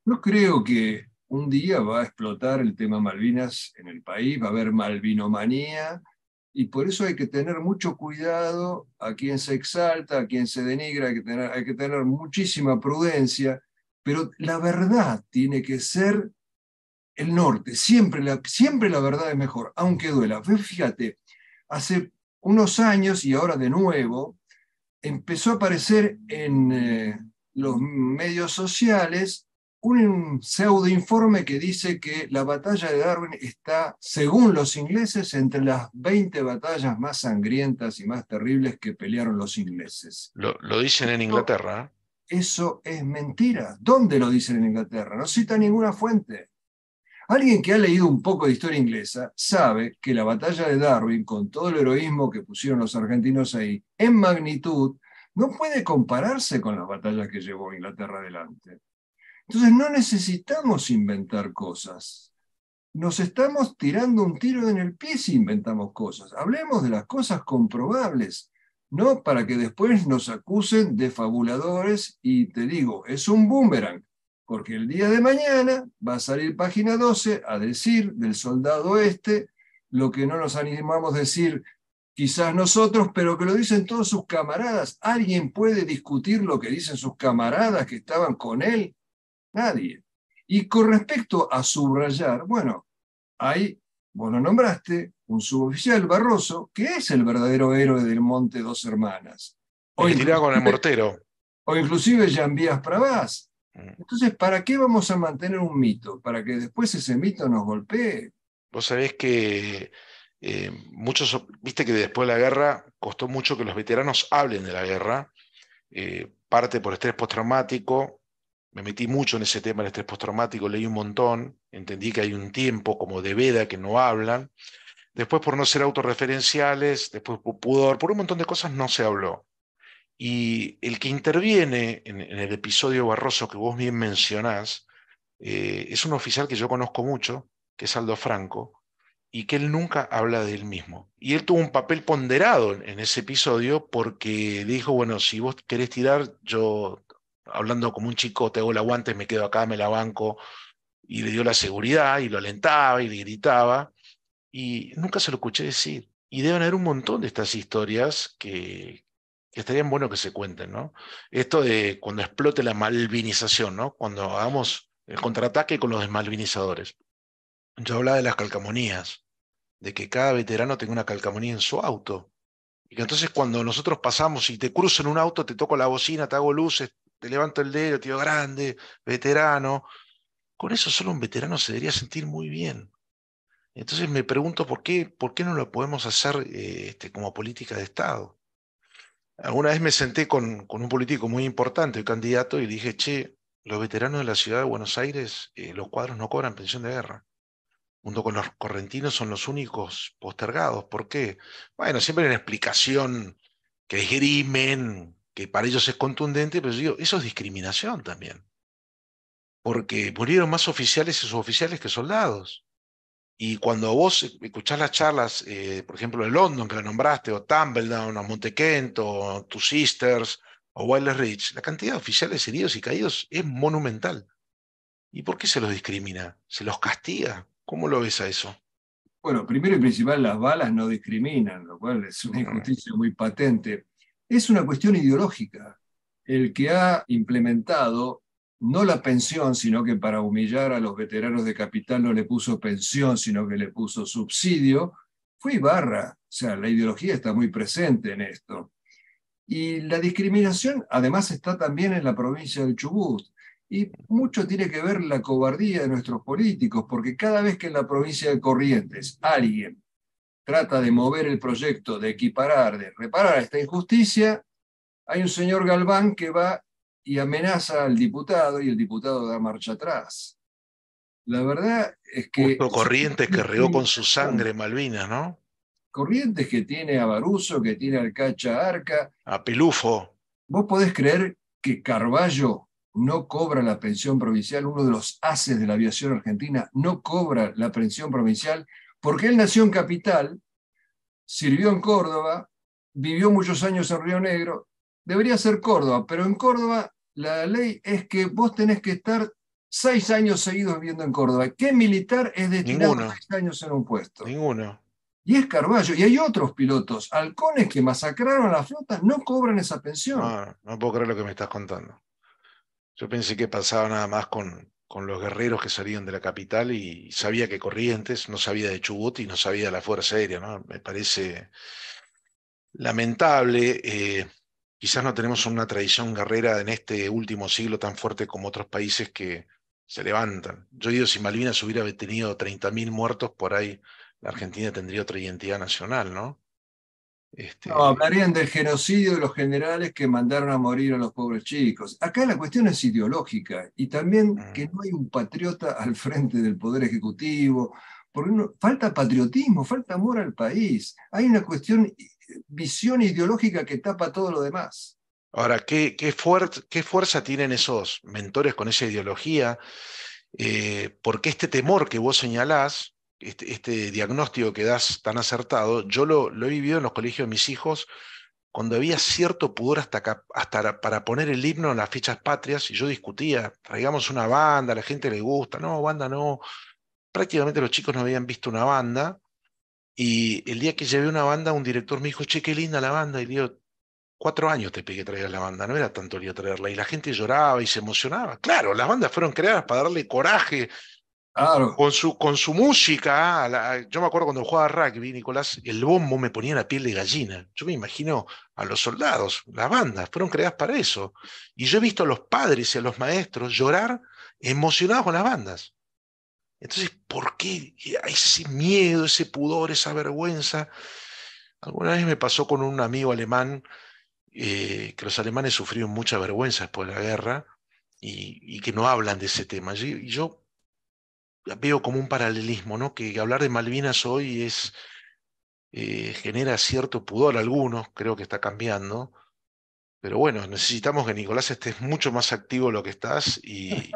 Yo creo que un día va a explotar el tema Malvinas en el país, va a haber malvinomanía, y por eso hay que tener mucho cuidado a quien se exalta, a quien se denigra, hay que tener muchísima prudencia, pero la verdad tiene que ser el norte, siempre la verdad es mejor, aunque duela. Fíjate, hace unos años y ahora de nuevo, empezó a aparecer en los medios sociales un pseudo informe que dice que la batalla de Darwin está, según los ingleses, entre las 20 batallas más sangrientas y más terribles que pelearon los ingleses. Lo dicen en Eso, Inglaterra, ¿eh? eso es mentira. ¿Dónde lo dicen en Inglaterra? No cita ninguna fuente. Alguien que ha leído un poco de historia inglesa sabe que la batalla de Darwin, con todo el heroísmo que pusieron los argentinos ahí, en magnitud, no puede compararse con las batallas que llevó Inglaterra adelante. Entonces no necesitamos inventar cosas. Nos estamos tirando un tiro en el pie si inventamos cosas. Hablemos de las cosas comprobables, no para que después nos acusen de fabuladores y te digo, es un boomerang, porque el día de mañana va a salir página 12 a decir del soldado este lo que no nos animamos a decir quizás nosotros, pero que lo dicen todos sus camaradas. ¿Alguien puede discutir lo que dicen sus camaradas que estaban con él? Nadie. Y con respecto a subrayar, bueno, hay, vos lo nombraste, un suboficial Barroso, que es el verdadero héroe del Monte Dos Hermanas. el O que tiraba con el inclusive, mortero. o inclusive Jean-Pierre Pravaz. Mm. Entonces, ¿para qué vamos a mantener un mito? ¿Para que después ese mito nos golpee? Vos sabés que viste que después de la guerra costó mucho que los veteranos hablen de la guerra, parte por estrés postraumático. Me metí mucho en ese tema, el estrés postraumático, leí un montón, entendí que hay un tiempo como de veda que no hablan. Después por no ser autorreferenciales, después por pudor, por un montón de cosas no se habló. Y el que interviene en el episodio Barroso que vos bien mencionás, es un oficial que yo conozco mucho, que es Aldo Franco, y que él nunca habla de él mismo. Y él tuvo un papel ponderado en ese episodio porque dijo, bueno, si vos querés tirar, yo hablando como un chico, te hago el aguante, me quedo acá, me la banco, y le dio la seguridad, y lo alentaba, y le gritaba, y nunca se lo escuché decir. Y deben haber un montón de estas historias que estarían bueno que se cuenten, ¿no? Esto de cuando explote la malvinización, ¿no? Cuando hagamos el contraataque con los desmalvinizadores. Yo hablaba de las calcamonías, de que cada veterano tenga una calcamonía en su auto. Y que entonces cuando nosotros pasamos y te cruzo en un auto, te toco la bocina, te hago luces, te levanto el dedo, tío grande, veterano. Con eso solo un veterano se debería sentir muy bien. Entonces me pregunto por qué no lo podemos hacer como política de Estado. Alguna vez me senté con un político muy importante, el candidato, y le dije, che, los veteranos de la ciudad de Buenos Aires, los cuadros no cobran pensión de guerra. Junto con los correntinos son los únicos postergados. ¿Por qué? Bueno, siempre hay una explicación que esgrimen, que para ellos es contundente, pero yo digo, eso es discriminación también. Porque murieron más oficiales y suboficiales que soldados. Y cuando vos escuchás las charlas, por ejemplo, de London, que la nombraste, o Tumbledown, o Montekent, o Two Sisters, o Wilder Ridge, la cantidad de oficiales heridos y caídos es monumental. ¿Y por qué se los discrimina? ¿Se los castiga? ¿Cómo lo ves a eso? Bueno, primero y principal, las balas no discriminan, lo cual es una Mm, injusticia muy patente. Es una cuestión ideológica. El que ha implementado no la pensión, sino que para humillar a los veteranos de capital no le puso pensión, sino que le puso subsidio, fue Ibarra. O sea, la ideología está muy presente en esto. Y la discriminación además está también en la provincia del Chubut. Y mucho tiene que ver la cobardía de nuestros políticos, porque cada vez que en la provincia de Corrientes alguien trata de mover el proyecto, de equiparar, de reparar esta injusticia, hay un señor Galván que va y amenaza al diputado y el diputado da marcha atrás. La verdad es que Justo Corrientes que regó muy con su interesante. sangre Malvinas, ¿no? Corrientes que tiene a Baruso, que tiene al Cacha Arca. A Pelufo. ¿Vos podés creer que Carballo no cobra la pensión provincial? Uno de los haces de la aviación argentina no cobra la pensión provincial porque él nació en Capital, sirvió en Córdoba, vivió muchos años en Río Negro. Debería ser Córdoba, pero en Córdoba la ley es que vos tenés que estar 6 años seguidos viviendo en Córdoba. ¿Qué militar es destinado Ninguno, 6 años en un puesto? ninguno. Y es Carballo. Y hay otros pilotos, halcones que masacraron a la flota, no cobran esa pensión. No, no puedo creer lo que me estás contando. Yo pensé que pasaba nada más con los guerreros que salían de la capital y sabía que Corrientes, no sabía de Chubut y no sabía de la Fuerza Aérea, ¿no? Me parece lamentable. Quizás no tenemos una tradición guerrera en este último siglo tan fuerte como otros países que se levantan. Yo digo, si Malvinas hubiera tenido 30.000 muertos, por ahí la Argentina tendría otra identidad nacional, ¿no? No, Este, hablarían del genocidio de los generales que mandaron a morir a los pobres chicos. Acá la cuestión es ideológica y también que mm. no hay un patriota al frente del Poder Ejecutivo, porque falta patriotismo, falta amor al país. Hay una cuestión, visión ideológica que tapa todo lo demás. Ahora, qué fuerza tienen esos mentores con esa ideología? Porque este temor que vos señalás, este diagnóstico que das tan acertado, yo lo he vivido en los colegios de mis hijos cuando había cierto pudor hasta para poner el himno en las fichas patrias, y yo discutía, traigamos una banda, a la gente le gusta, no, banda no. Prácticamente los chicos no habían visto una banda, y el día que llevé una banda, un director me dijo, che, qué linda la banda, y le digo, 4 años te pedí que traigas la banda, no era tanto lío traerla, y la gente lloraba y se emocionaba. Claro, las bandas fueron creadas para darle coraje Claro, con su música. Yo me acuerdo cuando jugaba rugby, Nicolás, el bombo me ponía la piel de gallina. Yo me imagino a los soldados, las bandas, fueron creadas para eso. Y yo he visto a los padres y a los maestros llorar emocionados con las bandas. Entonces, ¿por qué hay ese miedo, ese pudor, esa vergüenza? Alguna vez me pasó con un amigo alemán, que los alemanes sufrieron mucha vergüenza después de la guerra y que no hablan de ese tema. Y yo veo como un paralelismo, ¿no? Que hablar de Malvinas hoy genera cierto pudor a algunos, creo que está cambiando, pero bueno, necesitamos que Nicolás estés mucho más activo de lo que estás y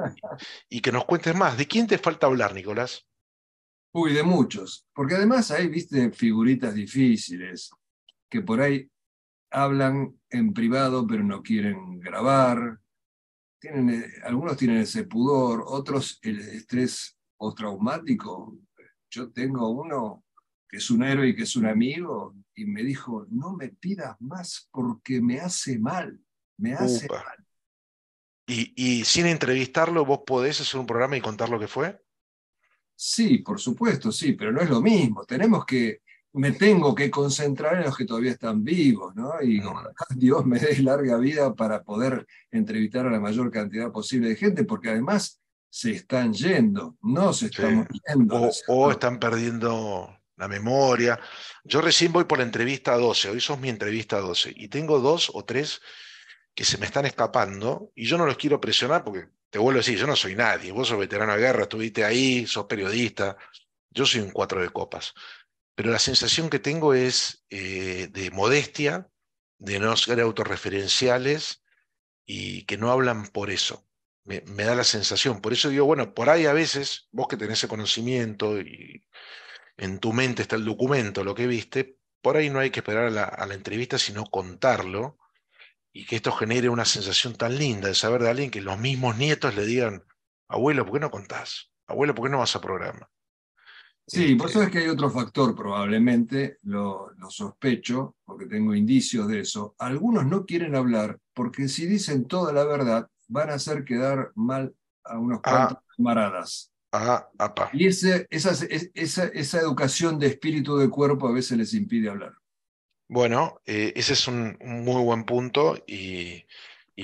que nos cuentes más. ¿De quién te falta hablar, Nicolás? uy, de muchos. Porque además ahí viste figuritas difíciles que por ahí hablan en privado pero no quieren grabar, algunos tienen ese pudor, otros el estrés postraumático. Yo tengo uno que es un héroe y que es un amigo, y me dijo, no me pidas más porque me hace mal, me hace Upa. mal. Y sin entrevistarlo, vos podés hacer un programa y contar lo que fue. Sí, por supuesto, sí, pero no es lo mismo. Me tengo que concentrar en los que todavía están vivos, ¿no? Y Mm, ojalá Dios me dé larga vida para poder entrevistar a la mayor cantidad posible de gente, porque además se están yendo, no se sí. están muriendo, ¿no es O cierto? están perdiendo la memoria. Yo recién voy por la entrevista 12. Hoy sos mi entrevista 12. Y tengo dos o tres que se me están escapando y yo no los quiero presionar porque te vuelvo a decir, yo no soy nadie. Vos sos veterano de guerra, estuviste ahí, sos periodista. Yo soy un cuatro de copas. Pero la sensación que tengo es de modestia, de no ser autorreferenciales y que no hablan por eso. Me da la sensación. Por eso digo, bueno, por ahí a veces, vos que tenés ese conocimiento y en tu mente está el documento, lo que viste, por ahí no hay que esperar a la entrevista, sino contarlo y que esto genere una sensación tan linda de saber de alguien que los mismos nietos le digan, abuelo, ¿por qué no contás? Abuelo, ¿por qué no vas a programa? Sí, vos Este, sabés que hay otro factor probablemente, lo sospecho, porque tengo indicios de eso. Algunos no quieren hablar porque si dicen toda la verdad van a hacer quedar mal a unos cuantos a, camaradas. apa. Y esa educación de espíritu de cuerpo a veces les impide hablar. Bueno, ese es un muy buen punto y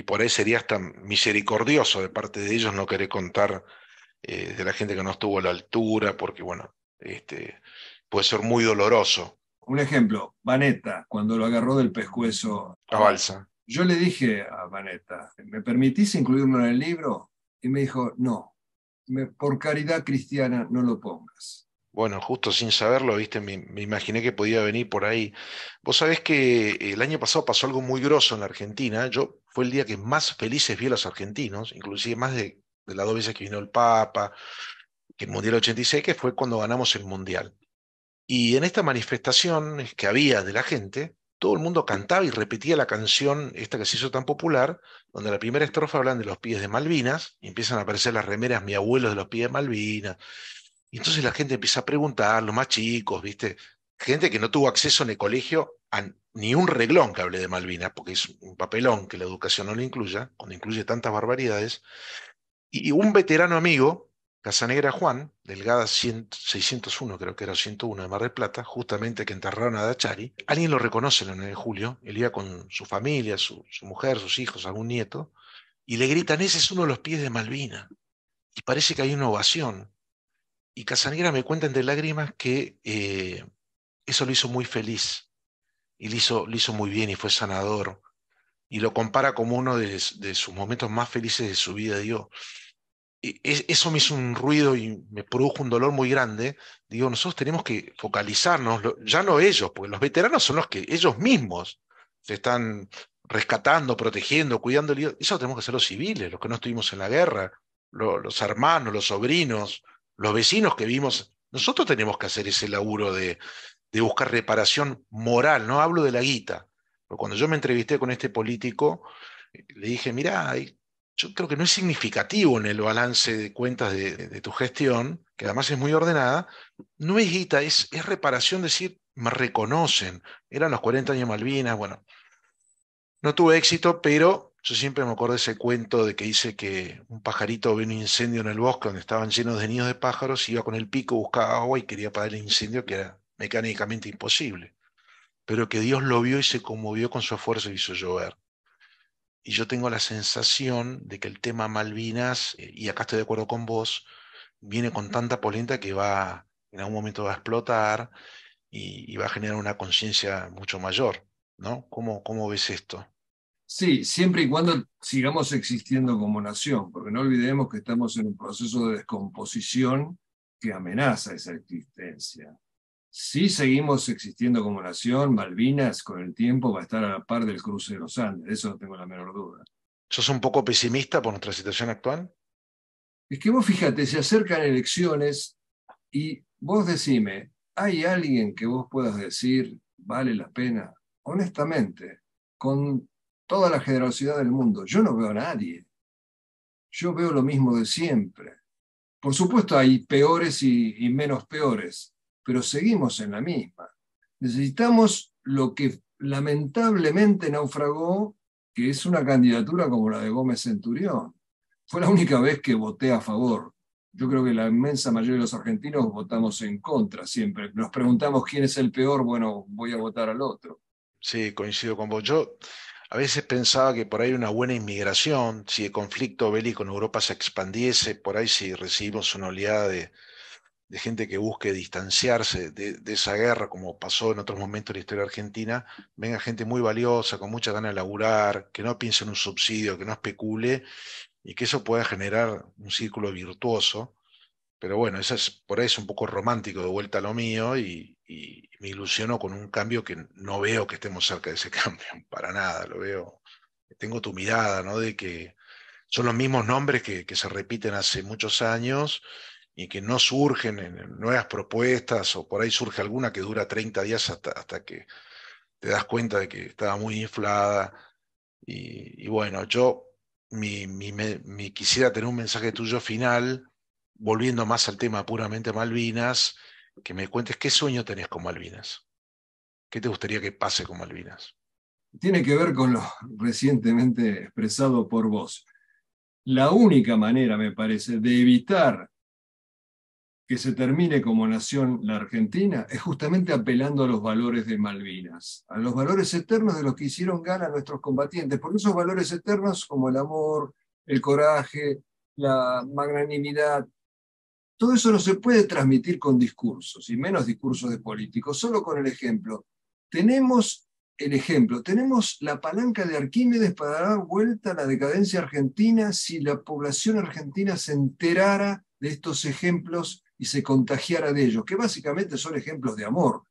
por ahí sería hasta misericordioso de parte de ellos no querer contar de la gente que no estuvo a la altura, porque bueno, puede ser muy doloroso Un ejemplo, Vanetta, cuando lo agarró del pescuezo a a Balsa. Balsa. Yo le dije a Vanetta, ¿me permitís incluirlo en el libro? Y me dijo, no, por caridad cristiana no lo pongas. Bueno, justo sin saberlo, viste, me imaginé que podía venir por ahí. Vos sabés que el año pasado pasó algo muy grosso en la Argentina. Yo fue el día que más felices vi a los argentinos, inclusive más de las dos veces que vino el Papa, que el Mundial 86, que fue cuando ganamos el Mundial. Y en esta manifestación que había de la gente, todo el mundo cantaba y repetía la canción esta que se hizo tan popular, donde la primera estrofa hablan de los pibes de Malvinas, y empiezan a aparecer las remeras Mi abuelo de los pibes de Malvinas. Y entonces la gente empieza a preguntar, los más chicos, ¿viste? Gente que no tuvo acceso en el colegio a ni un reglón que hable de Malvinas, porque es un papelón que la educación no lo incluya, cuando incluye tantas barbaridades. Y un veterano amigo, Casanegra Juan, Delgada 601, creo que era 101 de Mar del Plata, justamente que enterraron a Dachari, alguien lo reconoce en el 9 de julio, él iba con su familia, su mujer, sus hijos, algún nieto, y le gritan, ese es uno de los pies de Malvina. Y parece que hay una ovación. Y Casanegra me cuenta entre lágrimas que eso lo hizo muy feliz y lo hizo muy bien y fue sanador. Y lo compara como uno de sus momentos más felices de su vida. Digo, eso me hizo un ruido y me produjo un dolor muy grande. Digo, nosotros tenemos que focalizarnos, ya no ellos, porque los veteranos son los que ellos mismos se están rescatando, protegiendo, cuidando. Eso lo tenemos que hacer los civiles, los que no estuvimos en la guerra, los hermanos, los sobrinos, los vecinos que vimos. Nosotros tenemos que hacer ese laburo de buscar reparación moral, no hablo de la guita. Pero cuando yo me entrevisté con este político, le dije, mirá, yo creo que no es significativo en el balance de cuentas de tu gestión, que además es muy ordenada, no es guita, es reparación, decir, me reconocen, eran los 40 años de Malvinas, bueno, no tuve éxito, pero yo siempre me acuerdo de ese cuento de que dice que un pajarito vio un incendio en el bosque donde estaban llenos de nidos de pájaros, iba con el pico, buscaba agua y quería apagar el incendio, que era mecánicamente imposible, pero que Dios lo vio y se conmovió con su esfuerzo y hizo llover. Y yo tengo la sensación de que el tema Malvinas, y acá estoy de acuerdo con vos, viene con tanta polenta que en algún momento va a explotar y va a generar una conciencia mucho mayor, ¿no? ¿Cómo ves esto? Sí, siempre y cuando sigamos existiendo como nación, porque no olvidemos que estamos en un proceso de descomposición que amenaza esa existencia. Si seguimos existiendo como nación, Malvinas con el tiempo va a estar a la par del cruce de los Andes, de eso no tengo la menor duda. ¿Sos un poco pesimista por nuestra situación actual? Es que vos fíjate, se acercan elecciones y vos decime, ¿hay alguien que vos puedas decir vale la pena? Honestamente, con toda la generosidad del mundo, yo no veo a nadie. yo veo lo mismo de siempre. Por supuesto hay peores y menos peores, pero seguimos en la misma. Necesitamos lo que lamentablemente naufragó, que es una candidatura como la de Gómez Centurión. Fue la única vez que voté a favor. Yo creo que la inmensa mayoría de los argentinos votamos en contra siempre. Nos preguntamos quién es el peor, bueno, voy a votar al otro. Sí, coincido con vos. Yo a veces pensaba que por ahí una buena inmigración, si el conflicto bélico en Europa se expandiese, por ahí si recibimos una oleada de gente que busque distanciarse de esa guerra, como pasó en otros momentos de la historia argentina, venga gente muy valiosa, con mucha ganas de laburar, que no piense en un subsidio, que no especule, y que eso pueda generar un círculo virtuoso. Pero bueno, eso es, por ahí es un poco romántico de vuelta a lo mío y me ilusiono con un cambio que no veo que estemos cerca de ese cambio, para nada, lo veo. Tengo tu mirada, ¿no? De que son los mismos nombres que se repiten hace muchos años y que no surgen en nuevas propuestas o por ahí surge alguna que dura 30 días hasta que te das cuenta de que estaba muy inflada. Y bueno, yo quisiera tener un mensaje tuyo final, volviendo más al tema puramente Malvinas, que me cuentes qué sueño tenés con Malvinas, qué te gustaría que pase con Malvinas. Tiene que ver con lo recientemente expresado por vos. La única manera, me parece, de evitar que se termine como nación la Argentina es justamente apelando a los valores de Malvinas, a los valores eternos de los que hicieron gala nuestros combatientes, porque esos valores eternos como el amor, el coraje, la magnanimidad, todo eso no se puede transmitir con discursos, y menos discursos de políticos, solo con el ejemplo. Tenemos el ejemplo, tenemos la palanca de Arquímedes para dar vuelta a la decadencia argentina si la población argentina se enterara de estos ejemplos y se contagiara de ellos, que básicamente son ejemplos de amor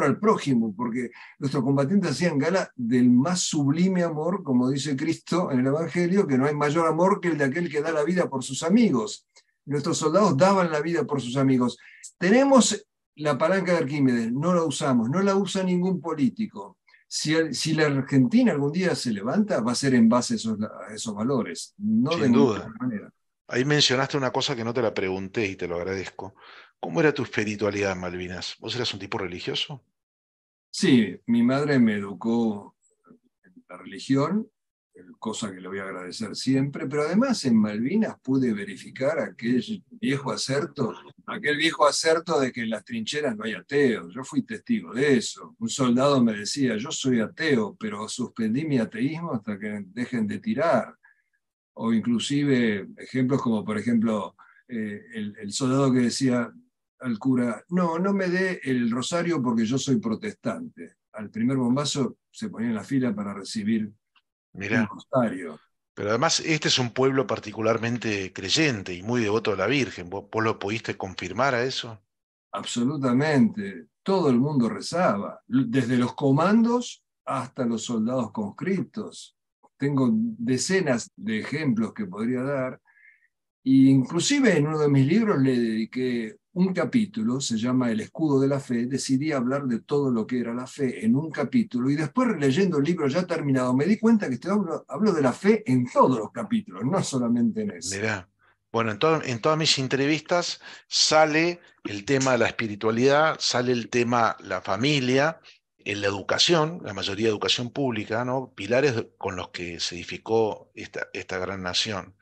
al prójimo, porque nuestros combatientes hacían gala del más sublime amor, como dice Cristo en el Evangelio, que no hay mayor amor que el de aquel que da la vida por sus amigos. Nuestros soldados daban la vida por sus amigos. Tenemos la palanca de Arquímedes, no la usamos, no la usa ningún político. Si la Argentina algún día se levanta, va a ser en base a esos valores, no de Sin ninguna duda. manera. Ahí mencionaste una cosa que no te la pregunté y te lo agradezco. ¿Cómo era tu espiritualidad en Malvinas? ¿Vos eras un tipo religioso? Sí, mi madre me educó en la religión, cosa que le voy a agradecer siempre, pero además en Malvinas pude verificar aquel viejo acerto de que en las trincheras no hay ateos. Yo fui testigo de eso. Un soldado me decía, yo soy ateo, pero suspendí mi ateísmo hasta que dejen de tirar. O inclusive ejemplos como, por ejemplo, el soldado que decía al cura, no, no me dé el rosario porque yo soy protestante. Al primer bombazo se ponía en la fila para recibir un Mirá. rosario. Pero además este es un pueblo particularmente creyente y muy devoto a la Virgen. ¿Vos lo pudiste confirmar a eso? Absolutamente. Todo el mundo rezaba, desde los comandos hasta los soldados conscriptos. Tengo decenas de ejemplos que podría dar. Y inclusive en uno de mis libros le dediqué un capítulo, se llama El escudo de la fe, decidí hablar de todo lo que era la fe en un capítulo y después leyendo el libro ya terminado me di cuenta que hablo de la fe en todos los capítulos, no solamente en ese. Mirá. Bueno, en todas mis entrevistas sale el tema de la espiritualidad, sale el tema la familia, en la educación, la mayoría de educación pública, ¿no? Pilares con los que se edificó esta gran nación.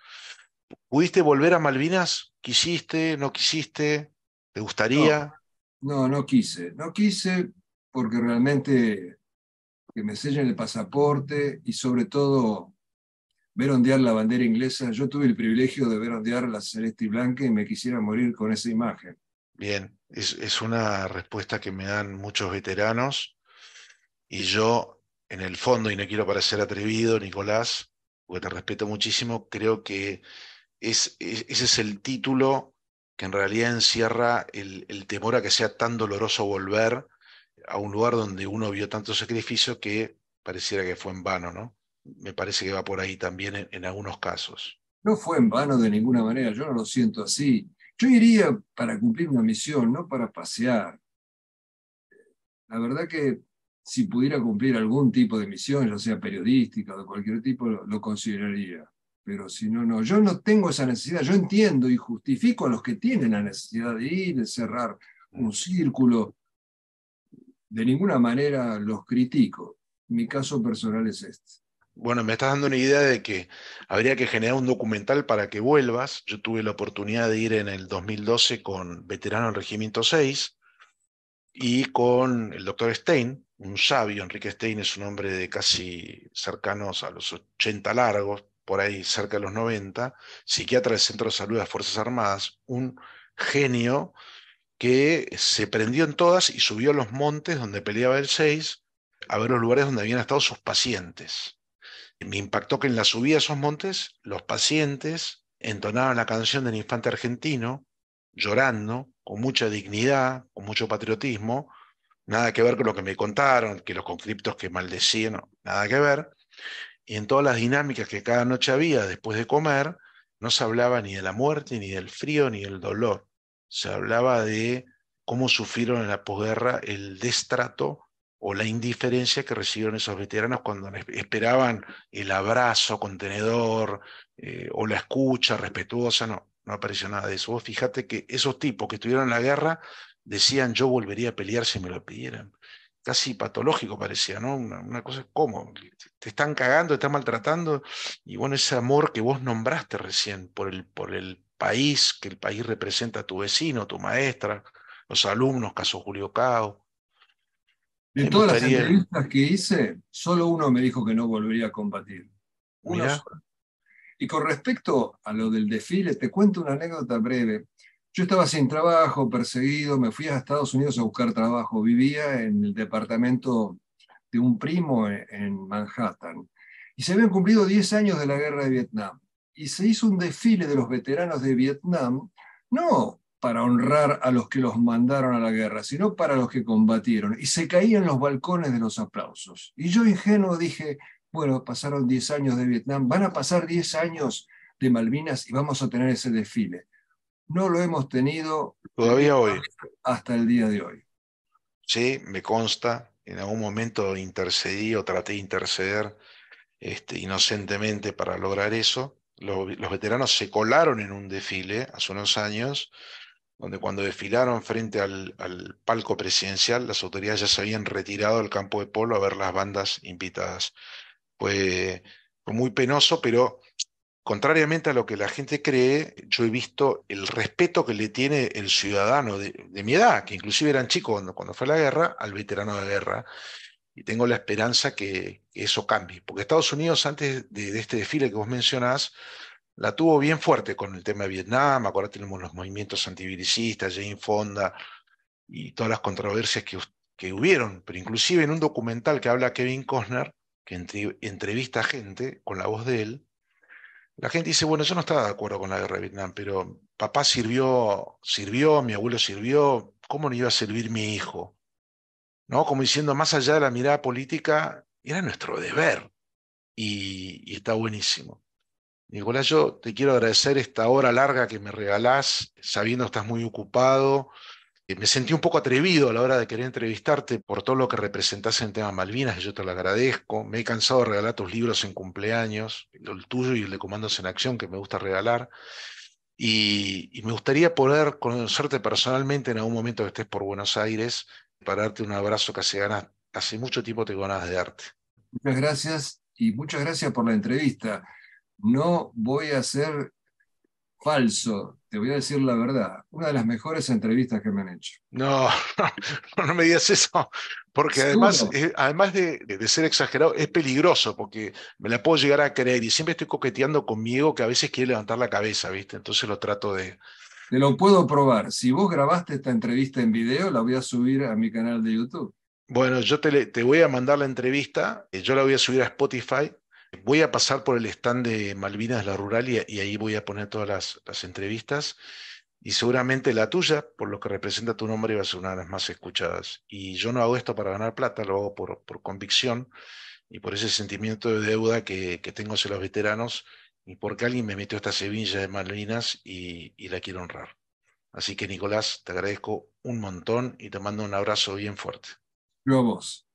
¿Pudiste volver a Malvinas? ¿Quisiste? ¿No quisiste? ¿Te No, gustaría? no quise porque realmente que me sellen el pasaporte y sobre todo ver ondear la bandera inglesa. Yo tuve el privilegio de ver ondear la celeste y blanca y me quisiera morir con esa imagen. Bien, es una respuesta que me dan muchos veteranos y yo, en el fondo, y no quiero parecer atrevido, Nicolás, porque te respeto muchísimo, creo que ese es el título que en realidad encierra el temor a que sea tan doloroso volver a un lugar donde uno vio tanto sacrificio que pareciera que fue en vano, ¿no? Me parece que va por ahí también en algunos casos. No fue en vano de ninguna manera, yo no lo siento así. Yo iría para cumplir una misión, no para pasear. La verdad que si pudiera cumplir algún tipo de misión, ya sea periodística o de cualquier tipo, lo consideraría. pero si no, no. Yo no tengo esa necesidad. Yo entiendo y justifico a los que tienen la necesidad de ir, de cerrar un círculo. De ninguna manera los critico. Mi caso personal es este. Bueno, me estás dando una idea de que habría que generar un documental para que vuelvas. Yo tuve la oportunidad de ir en el 2012 con veterano del Regimiento 6 y con el doctor Stein, un sabio. Enrique Stein es un hombre de casi cercanos a los 80 largos, por ahí cerca de los 90, psiquiatra del Centro de Salud de las Fuerzas Armadas, un genio que se prendió en todas y subió a los montes donde peleaba el 6 a ver los lugares donde habían estado sus pacientes. Me impactó que en la subida a esos montes los pacientes entonaban la canción del infante argentino, llorando, con mucha dignidad, con mucho patriotismo, nada que ver con lo que me contaron, que los conscriptos que maldecían, no, nada que ver. Y en todas las dinámicas que cada noche había después de comer, no se hablaba ni de la muerte, ni del frío, ni del dolor. Se hablaba de cómo sufrieron en la posguerra el destrato o la indiferencia que recibieron esos veteranos cuando esperaban el abrazo contenedor o la escucha respetuosa. No, no apareció nada de eso. Vos fíjate que esos tipos que estuvieron en la guerra decían yo volvería a pelear si me lo pidieran. Casi patológico parecía, ¿no? Una cosa como, te están cagando, te están maltratando, y bueno, ese amor que vos nombraste recién por el país, que el país representa a tu vecino, tu maestra, los alumnos, caso Julio Cao. De Me todas las gustaría, entrevistas que hice, solo uno me dijo que no volvería a combatir. Uno mirá, solo. Y con respecto a lo del desfile, te cuento una anécdota breve. Yo estaba sin trabajo, perseguido, me fui a Estados Unidos a buscar trabajo. Vivía en el departamento de un primo en Manhattan. Y se habían cumplido 10 años de la guerra de Vietnam. Y se hizo un desfile de los veteranos de Vietnam, no para honrar a los que los mandaron a la guerra, sino para los que combatieron. Y se caían los balcones de los aplausos. Y yo ingenuo dije, bueno, pasaron 10 años de Vietnam, van a pasar 10 años de Malvinas y vamos a tener ese desfile. No lo hemos tenido todavía hoy, hasta el día de hoy. sí, me consta, en algún momento intercedí o traté de interceder inocentemente para lograr eso. Los veteranos se colaron en un desfile hace unos años donde cuando desfilaron frente al palco presidencial, las autoridades ya se habían retirado del campo de polo a ver las bandas invitadas. Fue, fue muy penoso, pero contrariamente a lo que la gente cree, yo he visto el respeto que le tiene el ciudadano de mi edad, que inclusive eran chicos cuando fue la guerra, al veterano de guerra. Y tengo la esperanza que eso cambie, porque Estados Unidos antes de este desfile que vos mencionás, la tuvo bien fuerte con el tema de Vietnam. Ahora tenemos los movimientos antivilicistas, Jane Fonda y todas las controversias que hubieron, pero inclusive en un documental que habla Kevin Costner, que entrevista a gente con la voz de él, la gente dice, bueno, yo no estaba de acuerdo con la guerra de Vietnam, pero papá sirvió, mi abuelo sirvió, ¿cómo no iba a servir mi hijo? ¿No? Como diciendo, más allá de la mirada política, era nuestro deber y está buenísimo. Nicolás, yo te quiero agradecer esta hora larga que me regalás, sabiendo que estás muy ocupado. Me sentí un poco atrevido a la hora de querer entrevistarte por todo lo que representás en tema Malvinas, que yo te lo agradezco. Me he cansado de regalar tus libros en cumpleaños, el tuyo y el de Comandos en Acción, que me gusta regalar. Y me gustaría poder conocerte personalmente en algún momento que estés por Buenos Aires para darte un abrazo que hace mucho tiempo tengo ganas de darte. Muchas gracias y muchas gracias por la entrevista. No voy a ser falso, te voy a decir la verdad. Una de las mejores entrevistas que me han hecho. No, no me digas eso, porque además, ¿Seguro? además de ser exagerado, es peligroso, porque me la puedo llegar a creer y siempre estoy coqueteando conmigo que a veces quiere levantar la cabeza, ¿viste? Entonces lo trato de... Te lo puedo probar. Si vos grabaste esta entrevista en video, la voy a subir a mi canal de YouTube. Bueno, te voy a mandar la entrevista, yo la voy a subir a Spotify, voy a pasar por el stand de Malvinas La Rural y ahí voy a poner todas las entrevistas y seguramente la tuya, por lo que representa tu nombre, va a ser una de las más escuchadas. Y yo no hago esto para ganar plata, lo hago por convicción y por ese sentimiento de deuda que tengo hacia los veteranos y porque alguien me metió esta semilla de Malvinas y la quiero honrar. Así que Nicolás, te agradezco un montón y te mando un abrazo bien fuerte. Yo a vos.